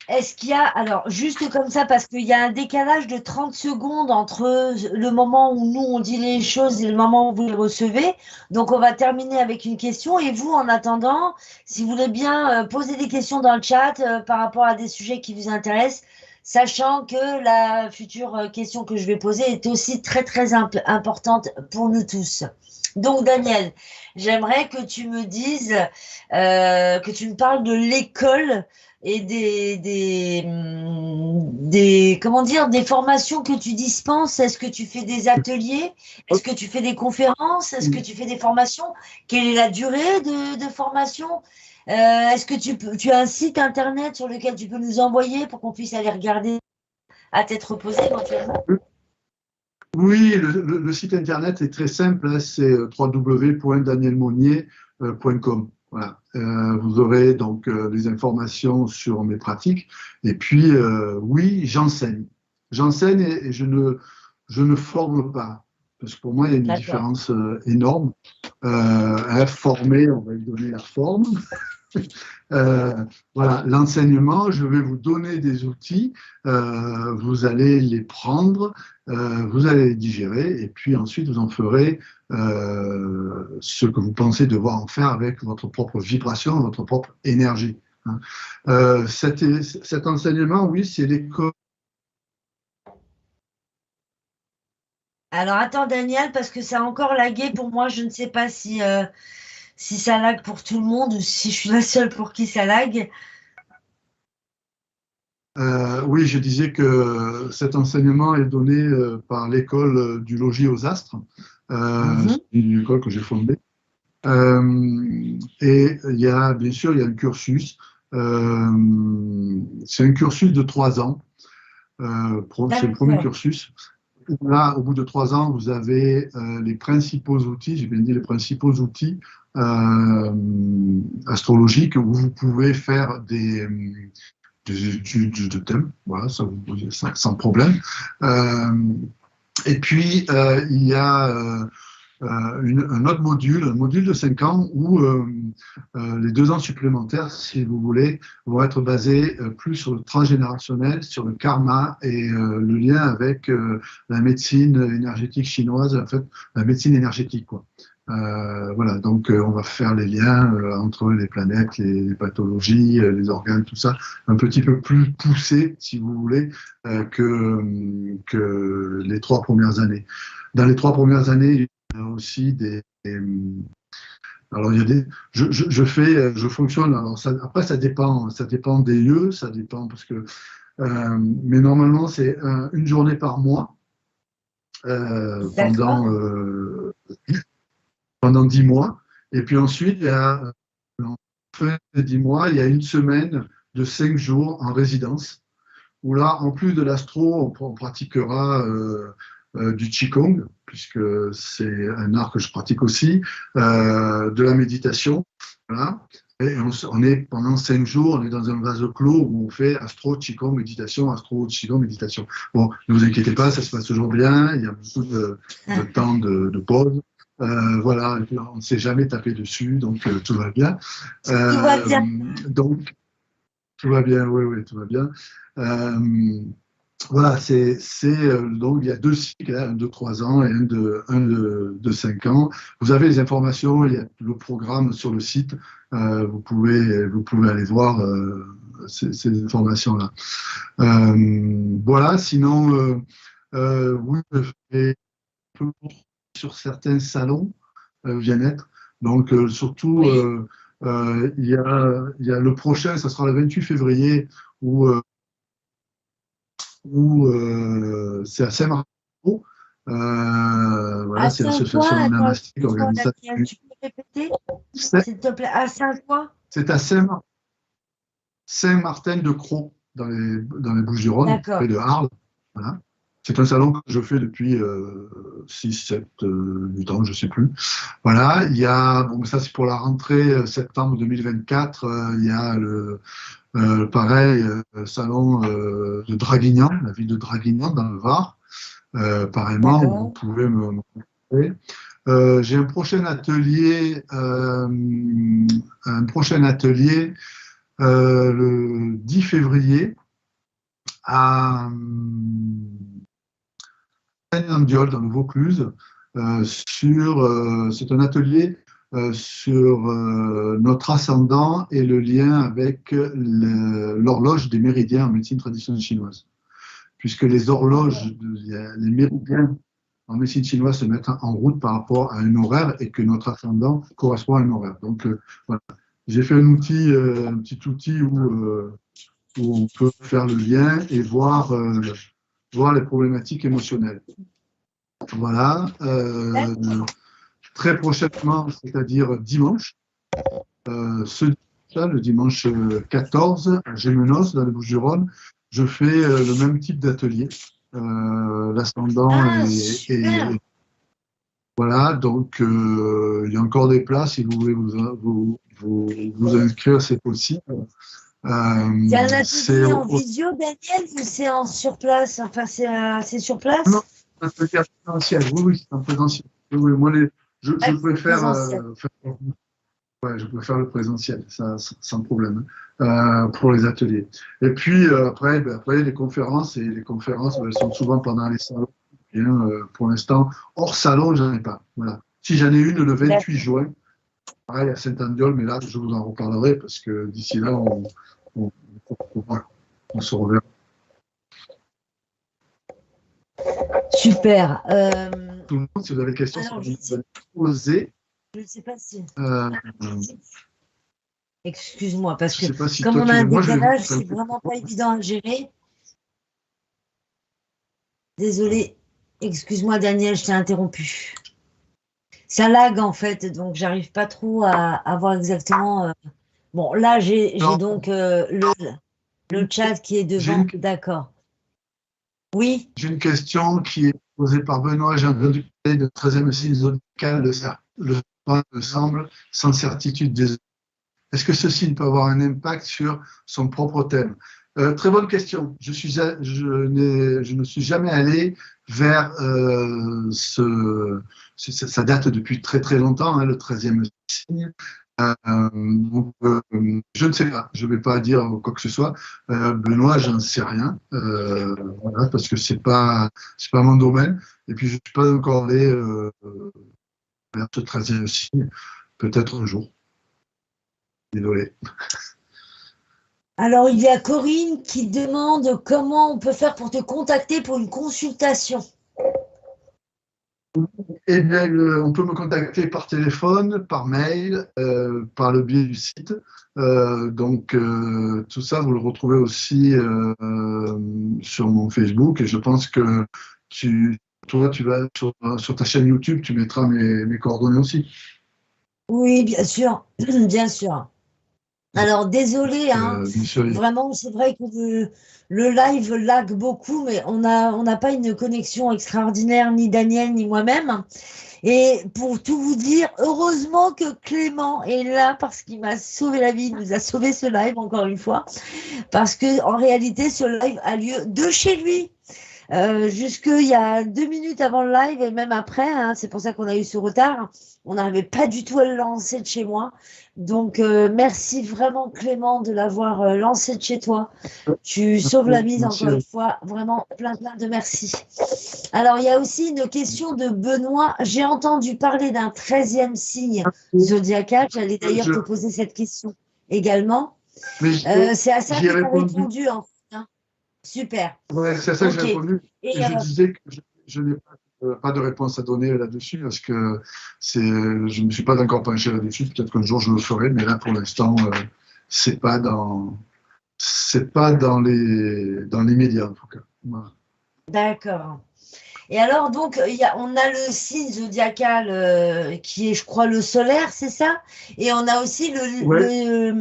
Est-ce qu'il y a, alors juste comme ça, parce qu'il y a un décalage de 30 secondes entre le moment où nous on dit les choses et le moment où vous les recevez. Donc on va terminer avec une question et vous, en attendant, si vous voulez bien poser des questions dans le chat par rapport à des sujets qui vous intéressent, sachant que la future question que je vais poser est aussi très très importante pour nous tous. Donc Daniel, j'aimerais que tu me dises, que tu me parles de l'école et comment dire, des formations que tu dispenses. Est-ce que tu fais des ateliers? Est-ce que tu fais des conférences? Est-ce que tu fais des formations? Quelle est la durée de formation? Est-ce que tu as un site internet sur lequel tu peux nous envoyer pour qu'on puisse aller regarder à tête reposée éventuellement? Oui, le site internet est très simple, hein, c'est www.danielmonnier.com. Voilà. Vous aurez donc les informations sur mes pratiques. Et puis, oui, j'enseigne. J'enseigne et je ne forme pas. Parce que pour moi, il y a une D'accord. différence énorme. Former, on va lui donner la forme. Voilà, l'enseignement, je vais vous donner des outils, vous allez les prendre, vous allez les digérer, et puis ensuite vous en ferez ce que vous pensez devoir en faire avec votre propre vibration, votre propre énergie, hein. Cet enseignement, oui, c'est l'école. Alors attends Daniel, parce que ça a encore lagué pour moi. Je ne sais pas si ça lag pour tout le monde ou si je suis la seule pour qui ça lag. Oui, je disais que cet enseignement est donné par l'école du logis aux astres, Mhm. c'est une école que j'ai fondée. Et il y a, bien sûr, il y a un cursus. C'est un cursus de 3 ans. C'est le premier D'accord. cursus. Là, au bout de 3 ans, vous avez les principaux outils, j'ai bien dit les principaux outils astrologiques où vous pouvez faire des études de thème, voilà, ça, sans problème. Et puis, il y a un autre module, un module de 5 ans où les 2 ans supplémentaires, si vous voulez, vont être basés plus sur le transgénérationnel, sur le karma et le lien avec la médecine énergétique chinoise, en fait, la médecine énergétique, quoi. Voilà, donc on va faire les liens entre les planètes, les pathologies, les organes, tout ça, un petit peu plus poussé, si vous voulez, que les 3 premières années. Dans les 3 premières années, aussi alors il y a je fonctionne, alors ça, après ça dépend des lieux, ça dépend parce que, mais normalement c'est une journée par mois euh, D'accord. pendant, euh, pendant 10 mois, et puis ensuite, en fin de 10 mois, il y a une semaine de 5 jours en résidence où là, en plus de l'astro, on pratiquera du Qigong, puisque c'est un art que je pratique aussi, de la méditation. Voilà. Et on est pendant 5 jours, on est dans un vase clos où on fait astro, Qigong, méditation, astro, Qigong, méditation. Bon, ne vous inquiétez pas, ça se passe toujours bien, il y a beaucoup de temps de pause. Voilà, on ne s'est jamais tapé dessus, donc tout va bien. Tout va bien. Donc, tout va bien, oui, oui, tout va bien. Voilà, donc il y a 2 cycles, hein, un de 3 ans et un de 5 ans. Vous avez les informations, il y a le programme sur le site. Vous pouvez aller voir ces informations-là. Voilà, sinon, oui, je fais un peu sur certains salons bien-être. Donc, surtout, Oui. il y a le prochain, ça sera le 28 février, où c'est à Saint-Martin. Voilà, À c'est Saint quoi? l'association Attends, monastique excuse-moi, organise ça. Daniel, tu peux répéter, C'est s'il te plaît? À Saint quoi? c'est à Saint-Martin-de-Crau, dans les Bouches-du-Rhône, D'accord. près de Arles. Voilà. C'est un salon que je fais depuis 6, 7, 8 ans, je ne sais plus. Voilà, bon, ça c'est pour la rentrée septembre 2024. Il y a pareil, salon de Draguignan, la ville de Draguignan dans le Var. Pareillement, où vous D'accord. pouvez me rencontrer. J'ai un prochain atelier le 10 février à Saint-Andiol, dans le Vaucluse. C'est un atelier sur notre ascendant et le lien avec l'horloge des méridiens en médecine traditionnelle chinoise. Puisque les horloges, les méridiens en médecine chinoise se mettent en route par rapport à un horaire et que notre ascendant correspond à un horaire. Donc, voilà. J'ai fait un petit outil où on peut faire le lien et voir les problématiques émotionnelles. Voilà. Très prochainement, c'est-à-dire dimanche, le dimanche 14, à Gémenos, dans les Bouches-du-Rhône, je fais le même type d'atelier. L'ascendant Ah, et super. voilà, donc il y a encore des places. Si vous voulez vous inscrire, c'est possible. C'est un C'est atelier en visio, Daniel, ou c'est sur place? Enfin, c'est sur non, place? un atelier présentiel. Oui, oui, c'est un présentiel. Oui, oui, moi, je Ah, préfère présentiel. ouais, je préfère le présentiel, ça, sans problème, pour les ateliers. Et puis après, les conférences, elles sont souvent pendant les salons. Et, pour l'instant, hors salon, j'en ai pas. Voilà. Si j'en ai une le 28 D'accord. juin, pareil à Saint-Andiol, mais là, je vous en reparlerai parce que d'ici là, on, on se reverra. Super. Tout le monde, si vous avez des questions, Alors, vous pouvez poser. je ne sais pas si. Euh, Excuse-moi, parce je que sais pas si comme toi, on a un moi, je vais vous décalage, faire c'est vraiment pas évident à gérer. Désolée. Excuse-moi, Daniel, je t'ai interrompu. Ça lag en fait, donc j'arrive pas trop à voir exactement. Bon, là, j'ai Non, donc le chat qui est j'ai une, devant. D'accord. Oui. j'ai une question qui est posée par Benoît. J'ai entendu parler de 13e signe zodiacal, le soin me semble sans certitude des. Est-ce que ce signe peut avoir un impact sur son propre thème? Très bonne question. Je ne suis jamais allé vers ça date depuis très très longtemps, hein, le 13e signe. Donc, je ne sais pas, je ne vais pas dire quoi que ce soit. Benoît, j'en sais rien, voilà, parce que c'est pas mon domaine. Et puis, je ne suis pas encore allé vers ce 13e signe, peut-être un jour. Désolé. Alors, il y a Corinne qui demande comment on peut faire pour te contacter pour une consultation. Eh bien, on peut me contacter par téléphone, par mail, par le biais du site. Donc, tout ça, vous le retrouvez aussi sur mon Facebook. Et je pense que toi, tu vas sur ta chaîne YouTube, tu mettras mes coordonnées aussi. Oui, bien sûr, bien sûr. Alors, désolé, hein, Michel. vraiment, c'est vrai que le live lag beaucoup, mais on n'a pas une connexion extraordinaire, ni Daniel, ni moi-même. Et pour tout vous dire, heureusement que Clément est là parce qu'il m'a sauvé la vie, il nous a sauvé ce live encore une fois, parce que en réalité, ce live a lieu de chez lui. Jusque il y a 2 minutes avant le live et même après, hein, c'est pour ça qu'on a eu ce retard. On n'arrivait pas du tout à le lancer de chez moi. Donc, merci vraiment Clément de l'avoir lancé de chez toi. Tu sauves la mise Merci. encore une fois. Vraiment, plein de merci. Alors, il y a aussi une question de Benoît. J'ai entendu parler d'un 13e signe zodiacal. J'allais d'ailleurs te poser cette question également. Mais C'est à ça j'y ai que tu as répondu. répondu, en fait, hein. Super. Ouais, c'est à ça que j'ai Ok. répondu. Et Je disais que je n'ai pas de réponse à donner là-dessus parce que je ne me suis pas encore penché là-dessus. Peut-être qu'un jour je le ferai, mais là pour l'instant, c'est pas dans les médias en tout cas. Voilà. d'accord. Et alors, donc, on a le signe zodiacal qui est, je crois, le solaire, c'est ça? Et on a aussi Ouais,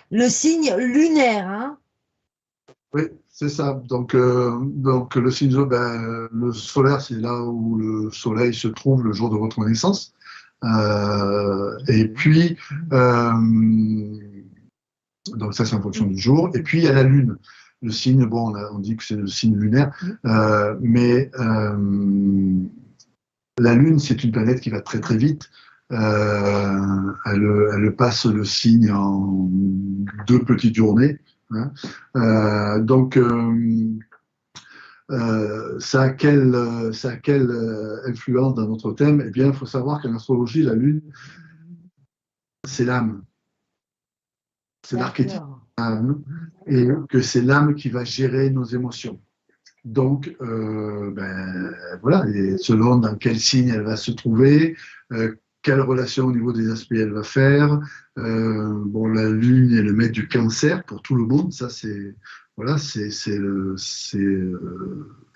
le signe lunaire, hein? oui, c'est ça. Donc le signe, le solaire, c'est là où le soleil se trouve le jour de votre naissance. Et puis, donc ça, c'est en fonction du jour. Et puis, il y a la Lune. Le signe, bon, on dit que c'est le signe lunaire, mais la Lune, c'est une planète qui va très très vite. Elle passe le signe en 2 petites journées, hein. Donc, ça a quelle influence dans notre thème? Eh bien, il faut savoir qu'en astrologie, la Lune, c'est l'âme, c'est l'archétype D'accord. de l'âme, et que c'est l'âme qui va gérer nos émotions. Donc, voilà, et selon dans quel signe elle va se trouver, quelle relation au niveau des aspects elle va faire. Bon, la Lune est le maître du Cancer pour tout le monde, ça c'est voilà, c'est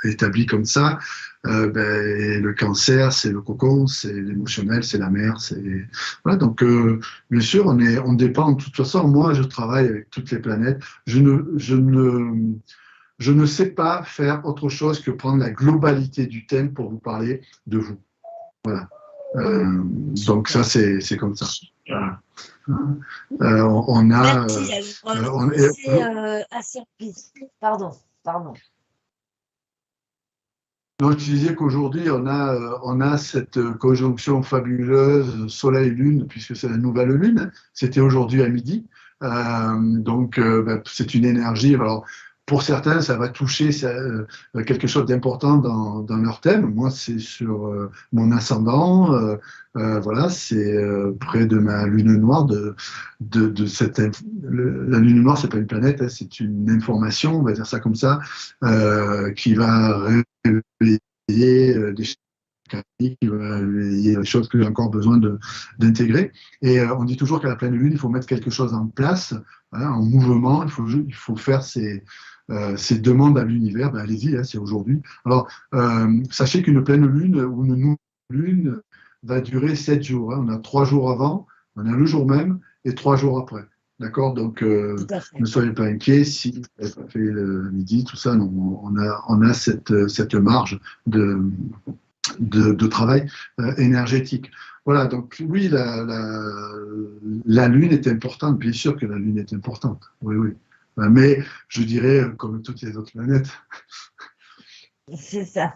établi comme ça. Et le Cancer, c'est le cocon, c'est l'émotionnel, c'est la mer, c'est voilà. Donc, bien sûr, on dépend. De toute façon, moi, je travaille avec toutes les planètes. Je ne sais pas faire autre chose que prendre la globalité du thème pour vous parler de vous. Voilà. Donc ça, c'est comme ça. Voilà. On a. Merci. Alors, on est assez rapide. Pardon. Donc, je disais qu'aujourd'hui, on a cette conjonction fabuleuse Soleil-Lune, puisque c'est la nouvelle Lune. C'était aujourd'hui à midi. C'est une énergie. Alors, pour certains, ça va toucher quelque chose d'important dans leur thème. Moi, c'est sur mon ascendant. Voilà, c'est près de ma lune noire. La lune noire, c'est pas une planète, hein, c'est une information, on va dire ça comme ça, qui va réveiller des choses, qui va réveiller des choses que j'ai encore besoin d'intégrer. Et on dit toujours qu'à la pleine lune, il faut mettre quelque chose en place, voilà, en mouvement. Il faut faire ces demandes à l'univers. Ben, allez-y, hein, c'est aujourd'hui. Alors, sachez qu'une pleine lune ou une nouvelle lune va durer 7 jours. Hein. On a 3 jours avant, on a le jour même et 3 jours après. D'accord? Donc, ne soyez pas inquiets si vous n'avez pas fait le midi, tout ça. Non, on a cette marge de travail énergétique. Voilà, donc oui, la Lune est importante, bien sûr que la Lune est importante. Oui, oui. Mais je dirais, comme toutes les autres planètes. C'est ça.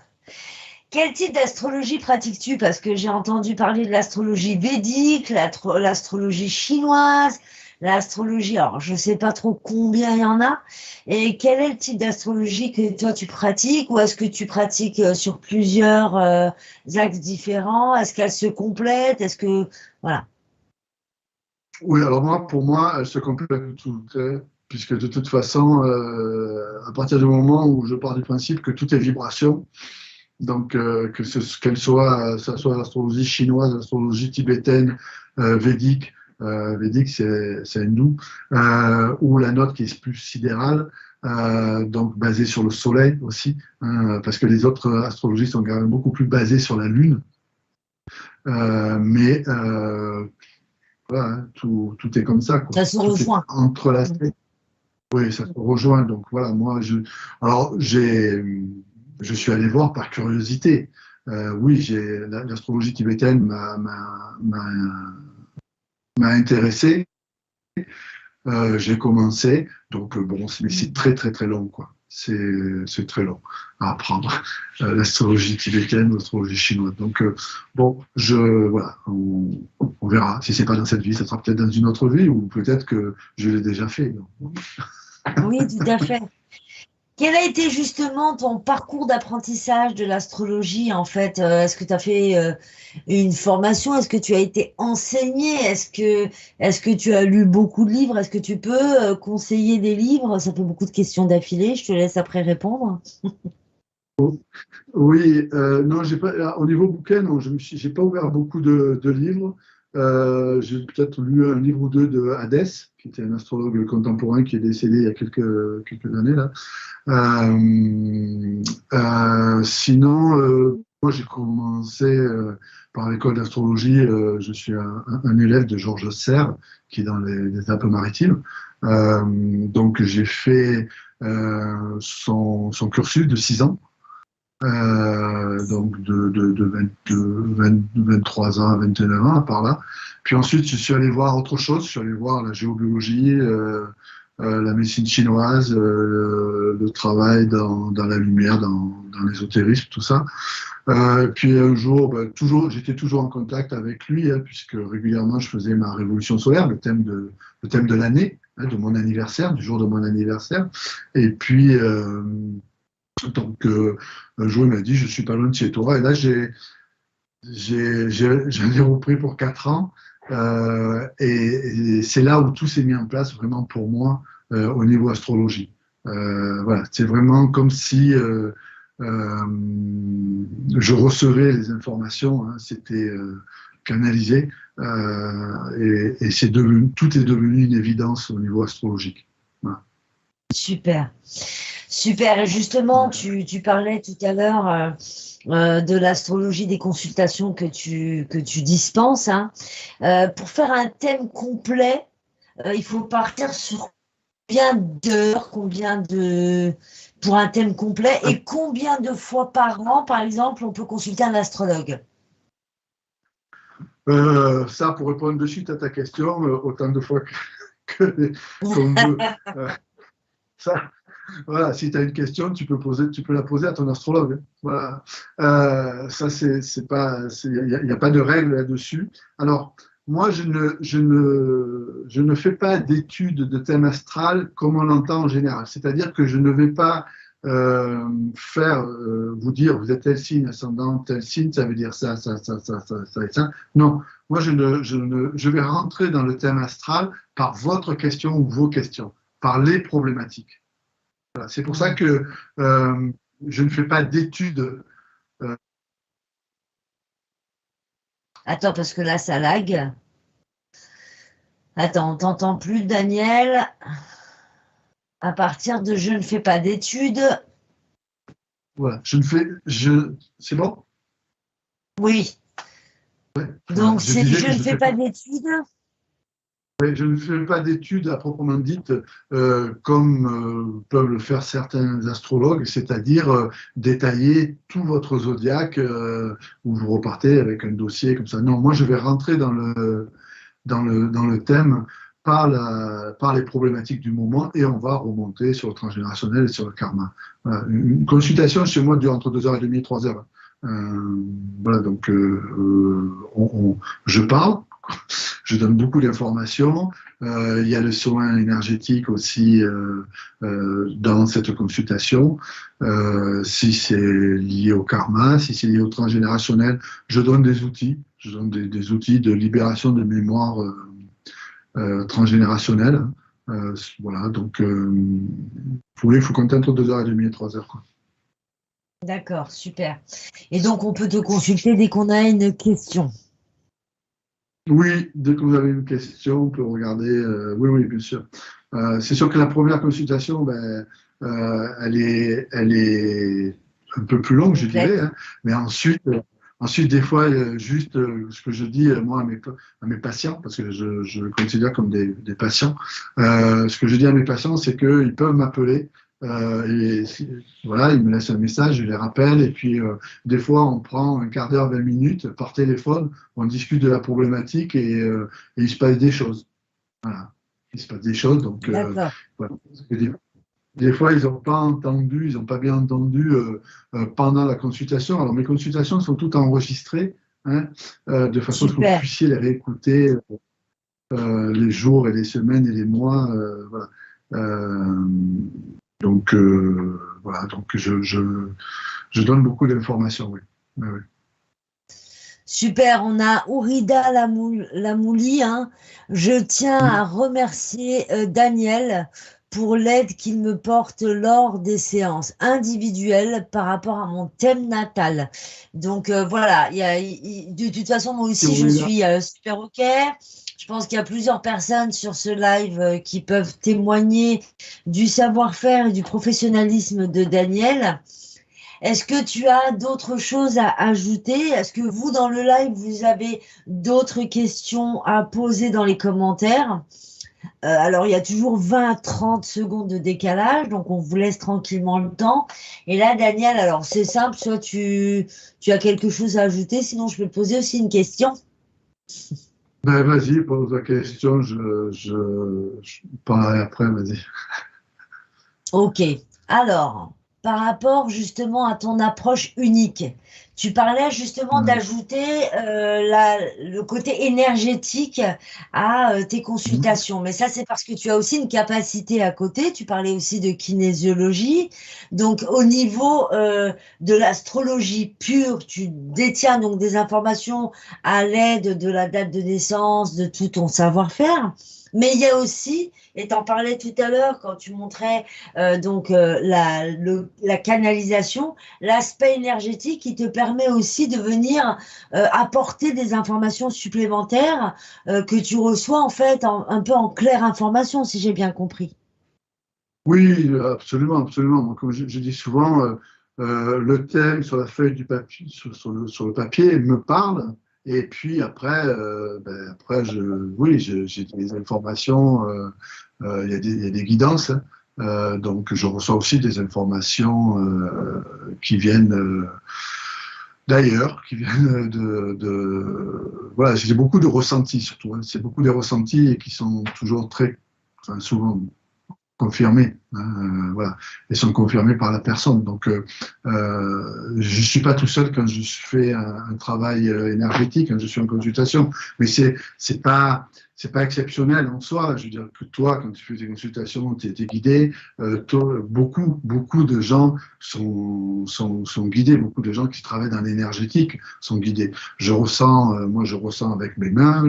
Quel type d'astrologie pratiques-tu? Parce que j'ai entendu parler de l'astrologie védique, l'astrologie chinoise, l'astrologie, alors je ne sais pas trop combien il y en a. Et quel est le type d'astrologie que toi tu pratiques? Ou est-ce que tu pratiques sur plusieurs axes différents? Est-ce qu'elles se complètent? Est-ce que... Voilà. Oui, alors moi, pour moi, elles se complètent toutes, hein, puisque de toute façon, à partir du moment où je pars du principe que tout est vibration, donc qu'elle soit, ça soit l'astrologie chinoise, l'astrologie tibétaine, védique, védique c'est hindou, ou la nôtre qui est plus sidérale, donc basée sur le soleil aussi, hein, parce que les autres astrologies sont quand même beaucoup plus basées sur la lune. Mais voilà, hein, tout est comme ça, quoi. Ça se Tout est rejoint. entrelacé. Oui, ça se rejoint. Donc voilà, je suis allé voir par curiosité. Oui, l'astrologie tibétaine m'a intéressé. J'ai commencé. Donc bon, mais c'est très très très long, quoi. c'est très long à apprendre. L'astrologie tibétaine, l'astrologie chinoise. Donc, voilà, on verra. Si c'est pas dans cette vie, ça sera peut-être dans une autre vie, ou peut-être que je l'ai déjà fait. Oui, tout à fait. Quel a été justement ton parcours d'apprentissage de l'astrologie en fait? Est-ce que tu as fait une formation? Est-ce que tu as été enseigné? Est-ce que tu as lu beaucoup de livres? Est-ce que tu peux conseiller des livres? Ça fait beaucoup de questions d'affilée. Je te laisse après répondre. Oui, non, j'ai pas, au niveau bouquin, non, j'ai pas ouvert beaucoup de livres. J'ai peut-être lu un livre ou deux de Hadès, qui était un astrologue contemporain qui est décédé il y a quelques années là. Sinon, moi j'ai commencé par l'école d'astrologie. Je suis un élève de Georges Serre, qui est dans les Alpes-Maritimes. Donc j'ai fait son cursus de 6 ans. Donc de 23 ans à 29 ans, par là. Puis ensuite, je suis allé voir autre chose. Je suis allé voir la géobiologie, la médecine chinoise, le travail dans la lumière, dans l'ésotérisme, tout ça. Puis un jour, j'étais toujours en contact avec lui, puisque régulièrement je faisais ma révolution solaire, le thème de l'année, de mon anniversaire, du jour de mon anniversaire. Et puis, donc, un jour, il m'a dit, je suis pas loin de chez toi. Et là, j'en ai repris pour 4 ans. Et c'est là où tout s'est mis en place vraiment pour moi au niveau astrologie. Voilà, c'est vraiment comme si je recevais les informations, hein, c'était canalisé, et tout est devenu une évidence au niveau astrologique. Voilà. Super. Super. Et justement, tu parlais tout à l'heure de l'astrologie, des consultations que tu dispenses. Hein. Pour faire un thème complet, il faut partir sur combien d'heures, pour un thème complet, et combien de fois par an, par exemple, on peut consulter un astrologue? Ça, pour répondre de suite à ta question, autant de fois qu'on veut. Ça, voilà, si tu as une question, tu peux la poser à ton astrologue. Voilà. Ça, c'est pas, il n'y a pas de règle là-dessus. Alors, moi, je ne fais pas d'études de thème astral comme on l'entend en général. C'est-à-dire que je ne vais pas vous dire, vous êtes tel signe, ascendant, tel signe, ça veut dire ça et ça. Non, moi, je vais rentrer dans le thème astral par votre question ou vos questions, par les problématiques. Voilà, c'est pour ça que je ne fais pas d'études. Attends, parce que là, ça lag. Attends, on t'entend plus, Daniel. À partir de je ne fais pas d'études. Voilà, c'est bon? Oui. Ouais. Donc, Je disais je que ne fais pas d'études. je ne fais pas d'études à proprement dites comme peuvent le faire certains astrologues, c'est-à-dire détailler tout votre zodiaque où vous repartez avec un dossier comme ça. Non, moi je vais rentrer dans le thème par les problématiques du moment et on va remonter sur le transgénérationnel et sur le karma. Voilà. Une consultation chez moi dure entre 2h30 et 3 heures. Voilà, donc je parle, je donne beaucoup d'informations. Il y a le soin énergétique aussi dans cette consultation. Si c'est lié au karma, si c'est lié au transgénérationnel, je donne des outils. Je donne des outils de libération de mémoire transgénérationnelle. Voilà, donc vous voulez, il faut compter entre 2h30 et 3 heures. Quoi. D'accord, super. Et donc, on peut te consulter dès qu'on a une question. Oui, dès que vous avez une question, on peut regarder. Oui, bien sûr. C'est sûr que la première consultation, elle est un peu plus longue, je dirais. Hein, mais ensuite, des fois, juste ce que je dis, moi, à mes patients, parce que je le considère comme des patients, ce que je dis à mes patients, c'est qu'ils peuvent m'appeler. Voilà, ils me laissent un message, je les rappelle, et puis des fois on prend un quart d'heure, 20 minutes par téléphone, on discute de la problématique et il se passe des choses. Voilà, il se passe des choses, donc voilà. des fois, ils n'ont pas entendu, ils n'ont pas bien entendu pendant la consultation. Alors, mes consultations sont toutes enregistrées, hein, de façon à ce que vous Super. puissiez les réécouter les jours et les semaines et les mois. Voilà. Euh, voilà, donc je donne beaucoup d'informations, oui. Oui, oui. Super, on a Ourida Lamouli, hein. Je tiens à Mm. remercier Daniel pour l'aide qu'il me porte lors des séances individuelles par rapport à mon thème natal. Donc voilà, de toute façon, moi aussi, je Oui, suis super OK. Je pense qu'il y a plusieurs personnes sur ce live qui peuvent témoigner du savoir-faire et du professionnalisme de Daniel. Est-ce que tu as d'autres choses à ajouter? Est-ce que vous, dans le live, vous avez d'autres questions à poser dans les commentaires? Alors, il y a toujours 20 à 30 secondes de décalage, donc on vous laisse tranquillement le temps. Et là, Daniel, alors c'est simple, soit tu as quelque chose à ajouter, sinon je peux te poser aussi une question. ben, vas-y, pose la question, je parlerai après, vas-y. Ok. Alors, par rapport justement à ton approche unique, tu parlais justement Mm. d'ajouter le côté énergétique à tes Mm. consultations. Mais ça, c'est parce que tu as aussi une capacité à côté. Tu parlais aussi de kinésiologie. Donc, au niveau de l'astrologie pure, tu détiens donc des informations à l'aide de la date de naissance, de tout ton savoir-faire. Mais il y a aussi, et tu en parlais tout à l'heure quand tu montrais la canalisation, l'aspect énergétique qui te permet aussi de venir apporter des informations supplémentaires que tu reçois en fait un peu en claire information, si j'ai bien compris. Oui, absolument, absolument. Moi, comme je dis souvent, le thème sur la feuille du papier, sur le papier me parle. Et puis après, après oui, j'ai des informations, il y a des guidances, hein. Donc, je reçois aussi des informations qui viennent d'ailleurs, qui viennent voilà, j'ai beaucoup de ressentis surtout, hein. C'est beaucoup des ressentis et qui sont toujours enfin, souvent confirmés, hein, voilà, et sont confirmés par la personne. Donc, je ne suis pas tout seul quand je fais un travail énergétique, quand je suis en consultation, mais c'est pas exceptionnel en soi. Je veux dire que toi, quand tu fais des consultations, tu es guidé. Beaucoup de gens sont guidés. Beaucoup de gens qui travaillent dans l'énergétique sont guidés. Moi, je ressens avec mes mains.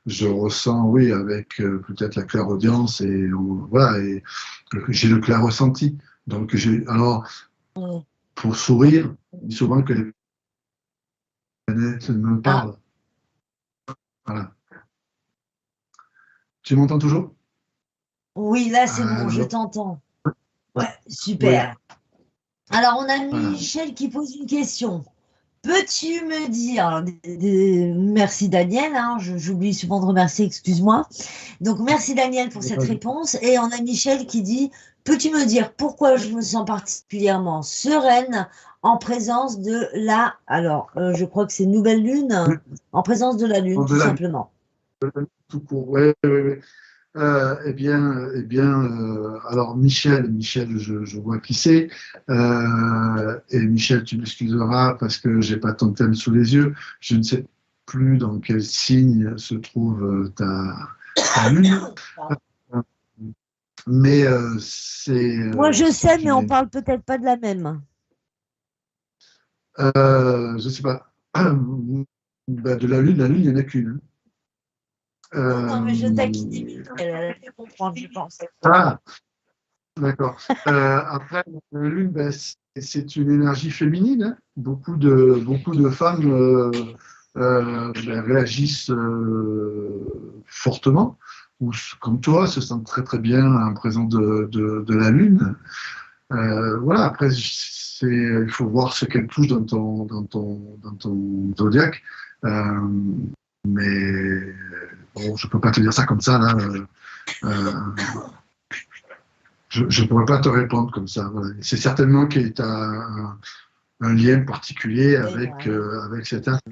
Je ressens, oui, avec peut-être la clairaudience voilà, et j'ai le clair ressenti. Donc, alors, Mm. pour sourire, je dis souvent que les planètes me Ah, parlent. Voilà. Tu m'entends toujours? oui, là c'est bon, je Alors, t'entends. Ouais, oui, super. Alors on a voilà. Michel qui pose une question. Peux-tu me dire, merci Daniel, hein, j'oublie souvent de remercier, excuse-moi. Donc merci Daniel pour cette réponse. Et on a Michel qui dit, peux-tu me dire pourquoi je me sens particulièrement sereine en présence de alors je crois que c'est nouvelle lune, en présence de la lune, tout Au-delà du simplement. tout court. Oui, oui, oui. Alors Michel, je vois qui c'est. Et Michel, tu m'excuseras parce que j'ai pas ton thème sous les yeux. Je ne sais plus dans quel signe se trouve ta lune. Mais Moi je sais, c'est mais on une. parle peut-être pas de la même. Je sais pas. Ben, de la lune, il n'y en a qu'une, Non, non, mais je taquine hein. Michel, elle a pu comprendre, je pense. Ah, d'accord. Après, la lune, ben, c'est une énergie féminine, hein. Beaucoup de femmes ben, réagissent fortement, ou comme toi, se sentent très très bien en présence de la lune. Voilà, après, il faut voir ce qu'elle touche dans ton zodiaque. Euh, mais bon, je peux pas te dire ça comme ça, là. Euh, je ne pourrais pas te répondre comme ça. Voilà. C'est certainement qu'il y a un lien particulier Oui, avec cet astre.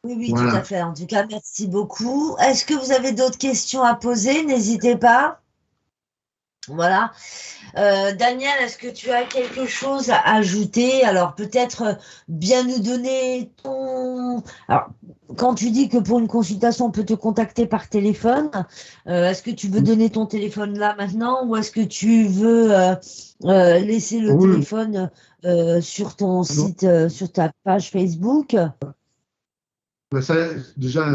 oui, oui, tout à Voilà. fait. En tout cas, merci beaucoup. Est-ce que vous avez d'autres questions à poser? N'hésitez pas. Voilà. Daniel, est-ce que tu as quelque chose à ajouter? Alors peut-être bien nous donner ton... Alors, quand tu dis que pour une consultation, on peut te contacter par téléphone, est-ce que tu veux donner ton téléphone là maintenant ou est-ce que tu veux laisser le Oui, téléphone sur ton non. site, sur ta page Facebook? Ben ça, déjà,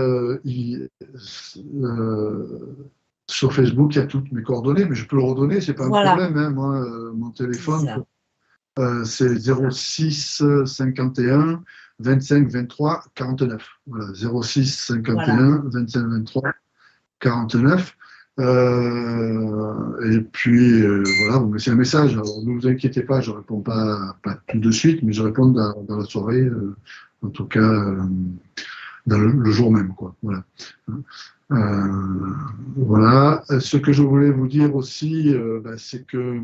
sur Facebook, il y a toutes mes coordonnées, mais je peux le redonner, c'est pas un Voilà, problème, hein. Moi, mon c'est téléphone, ça. c'est 06 51 25 23 49. Voilà, 06 Voilà. 51 25 23 49. Et puis, voilà, vous me laissez un message. Alors, ne vous inquiétez pas, je ne réponds pas tout de suite, mais je réponds dans la soirée, en tout cas, dans le jour même, quoi. Voilà. Voilà. Ce que je voulais vous dire aussi, c'est que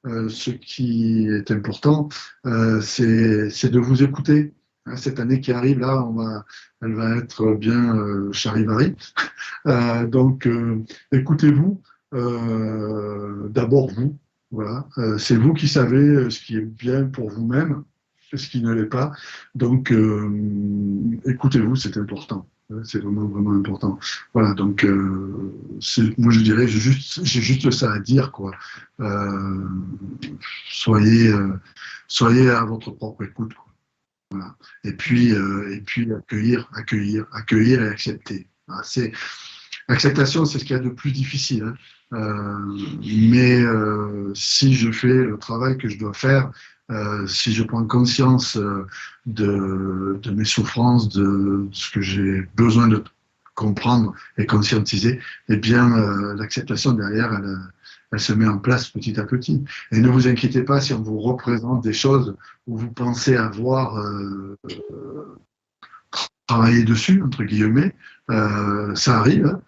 ce qui est important, c'est de vous écouter. Hein, cette année qui arrive, là, elle va être bien charivari. Donc, écoutez-vous, d'abord vous. Voilà. C'est vous qui savez ce qui est bien pour vous-même, ce qui ne l'est pas. Donc, écoutez-vous, c'est important. C'est vraiment, vraiment important. Voilà, donc, moi je dirais, j'ai juste ça à dire, quoi. Euh, soyez, soyez à votre propre écoute, quoi. Voilà. Et puis accueillir et accepter. Voilà, l'acceptation, c'est ce qu'il y a de plus difficile, hein. Mais si je fais le travail que je dois faire, si je prends conscience de mes souffrances, de ce que j'ai besoin de comprendre et conscientiser, eh bien, l'acceptation derrière, elle se met en place petit à petit. Et ne vous inquiétez pas si on vous représente des choses où vous pensez avoir travaillé dessus, entre guillemets, ça arrive, hein.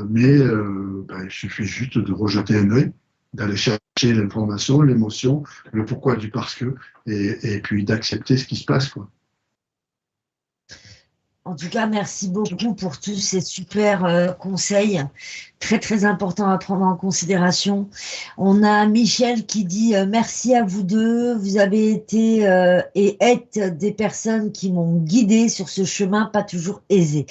Mais il suffit juste de rejeter un œil, d'aller chercher l'information, l'émotion, le pourquoi du parce que, et puis d'accepter ce qui se passe, quoi. En tout cas, merci beaucoup pour tous ces super conseils, très très importants à prendre en considération. On a Michel qui dit merci à vous deux, vous avez été et êtes des personnes qui m'ont guidé sur ce chemin pas toujours aisé.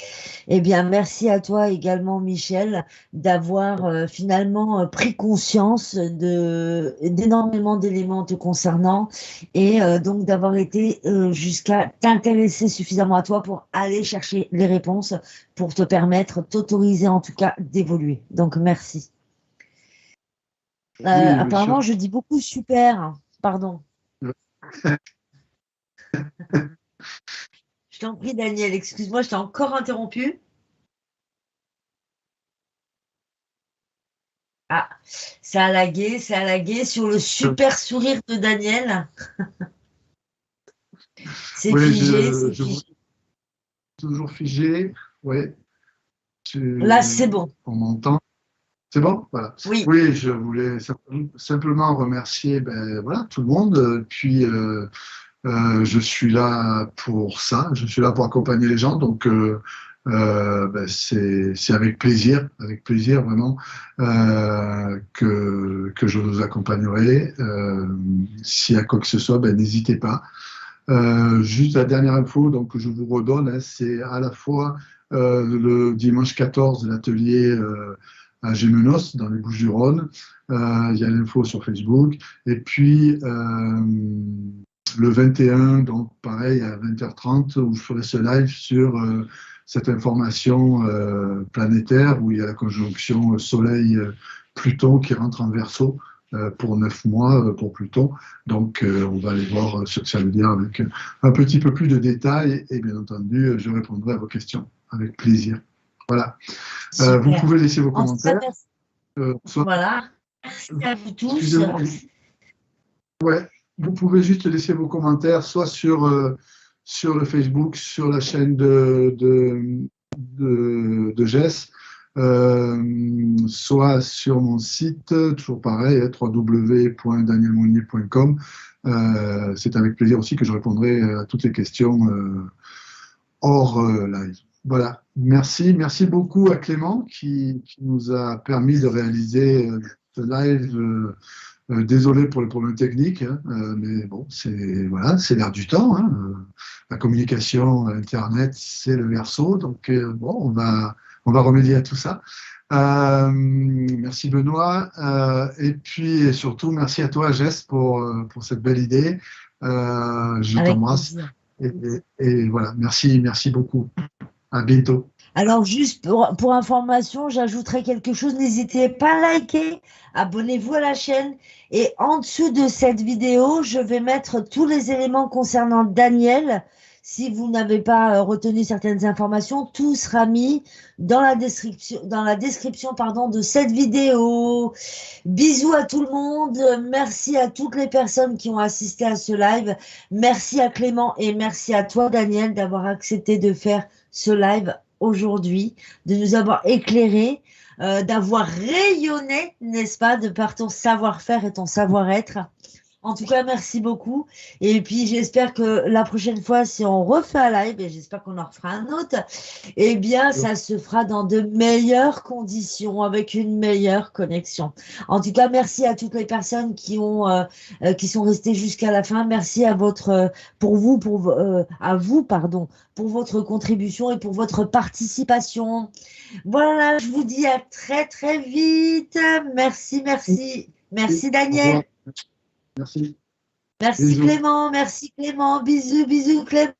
Eh bien, merci à toi également, Michel, d'avoir finalement pris conscience de d'énormément d'éléments te concernant et donc d'avoir été jusqu'à t'intéresser suffisamment à toi pour aller chercher les réponses pour te permettre, t'autoriser en tout cas d'évoluer. Donc merci. Oui, bien sûr. Apparemment, je dis beaucoup super. Pardon. Je t'en prie, Daniel, excuse-moi, je t'ai encore interrompu. Ah, ça a lagué sur le super sourire de Daniel. C'est Oui, figé, c'est je vous figé. toujours figé. Oui, Là, c'est bon. on m'entend. C'est bon? Voilà. Oui, Oui, je voulais simplement remercier voilà, tout le monde. Puis, je suis là pour ça. Je suis là pour accompagner les gens. Donc, c'est avec plaisir vraiment, que je vous accompagnerai. S'il y a quoi que ce soit, n'hésitez pas. Juste la dernière info donc, que je vous redonne, hein, c'est à la fois le dimanche 14, l'atelier à Gémenos, dans les Bouches-du-Rhône. Il y a l'info sur Facebook. Et puis, le 21, donc pareil, à 20h30, où je ferai ce live sur cette information planétaire, où il y a la conjonction Soleil-Pluton qui rentre en Verseau pour 9 mois pour Pluton. Donc, on va aller voir ce que ça veut dire avec un petit peu plus de détails et bien entendu, je répondrai à vos questions avec plaisir. Voilà. Vous super. pouvez laisser vos En tout cas, commentaires. merci. Soit, Voilà. Merci à vous tous. excusez-moi, ouais, vous pouvez juste laisser vos commentaires soit sur le Facebook, sur la chaîne de Jess, soit sur mon site, toujours pareil, hein, www.danielmonnier.com. C'est avec plaisir aussi que je répondrai à toutes les questions hors live. Voilà. Merci beaucoup à Clément qui nous a permis de réaliser ce live. Désolé pour les problèmes techniques, hein, mais bon, voilà, c'est l'air du temps. Hein, la communication, Internet, c'est le verso. Donc, bon, on va remédier à tout ça. Merci Benoît. Et puis, et surtout, merci à toi, Jess, pour cette belle idée. Je t'embrasse. Et voilà, merci beaucoup. À bientôt. Alors, juste pour information, j'ajouterai quelque chose. N'hésitez pas à liker, abonnez-vous à la chaîne. Et en dessous de cette vidéo, je vais mettre tous les éléments concernant Daniel. Si vous n'avez pas retenu certaines informations, tout sera mis dans la description pardon, de cette vidéo. Bisous à tout le monde. Merci à toutes les personnes qui ont assisté à ce live. Merci à Clément et merci à toi, Daniel, d'avoir accepté de faire ce live aujourd'hui, de nous avoir éclairés, d'avoir rayonné, n'est-ce pas, de par ton savoir-faire et ton savoir-être. En tout cas, merci beaucoup. Et puis, j'espère que la prochaine fois, si on refait un live, et j'espère qu'on en refera un autre, eh bien, ça se fera dans de meilleures conditions, avec une meilleure connexion. En tout cas, merci à toutes les personnes qui sont restées jusqu'à la fin. Merci à vous, pardon, pour votre contribution et pour votre participation. Voilà, je vous dis à très, très vite. Merci, merci. Merci, Daniel. Merci. Merci Bisous. Clément, merci Clément. Bisous, bisous Clément.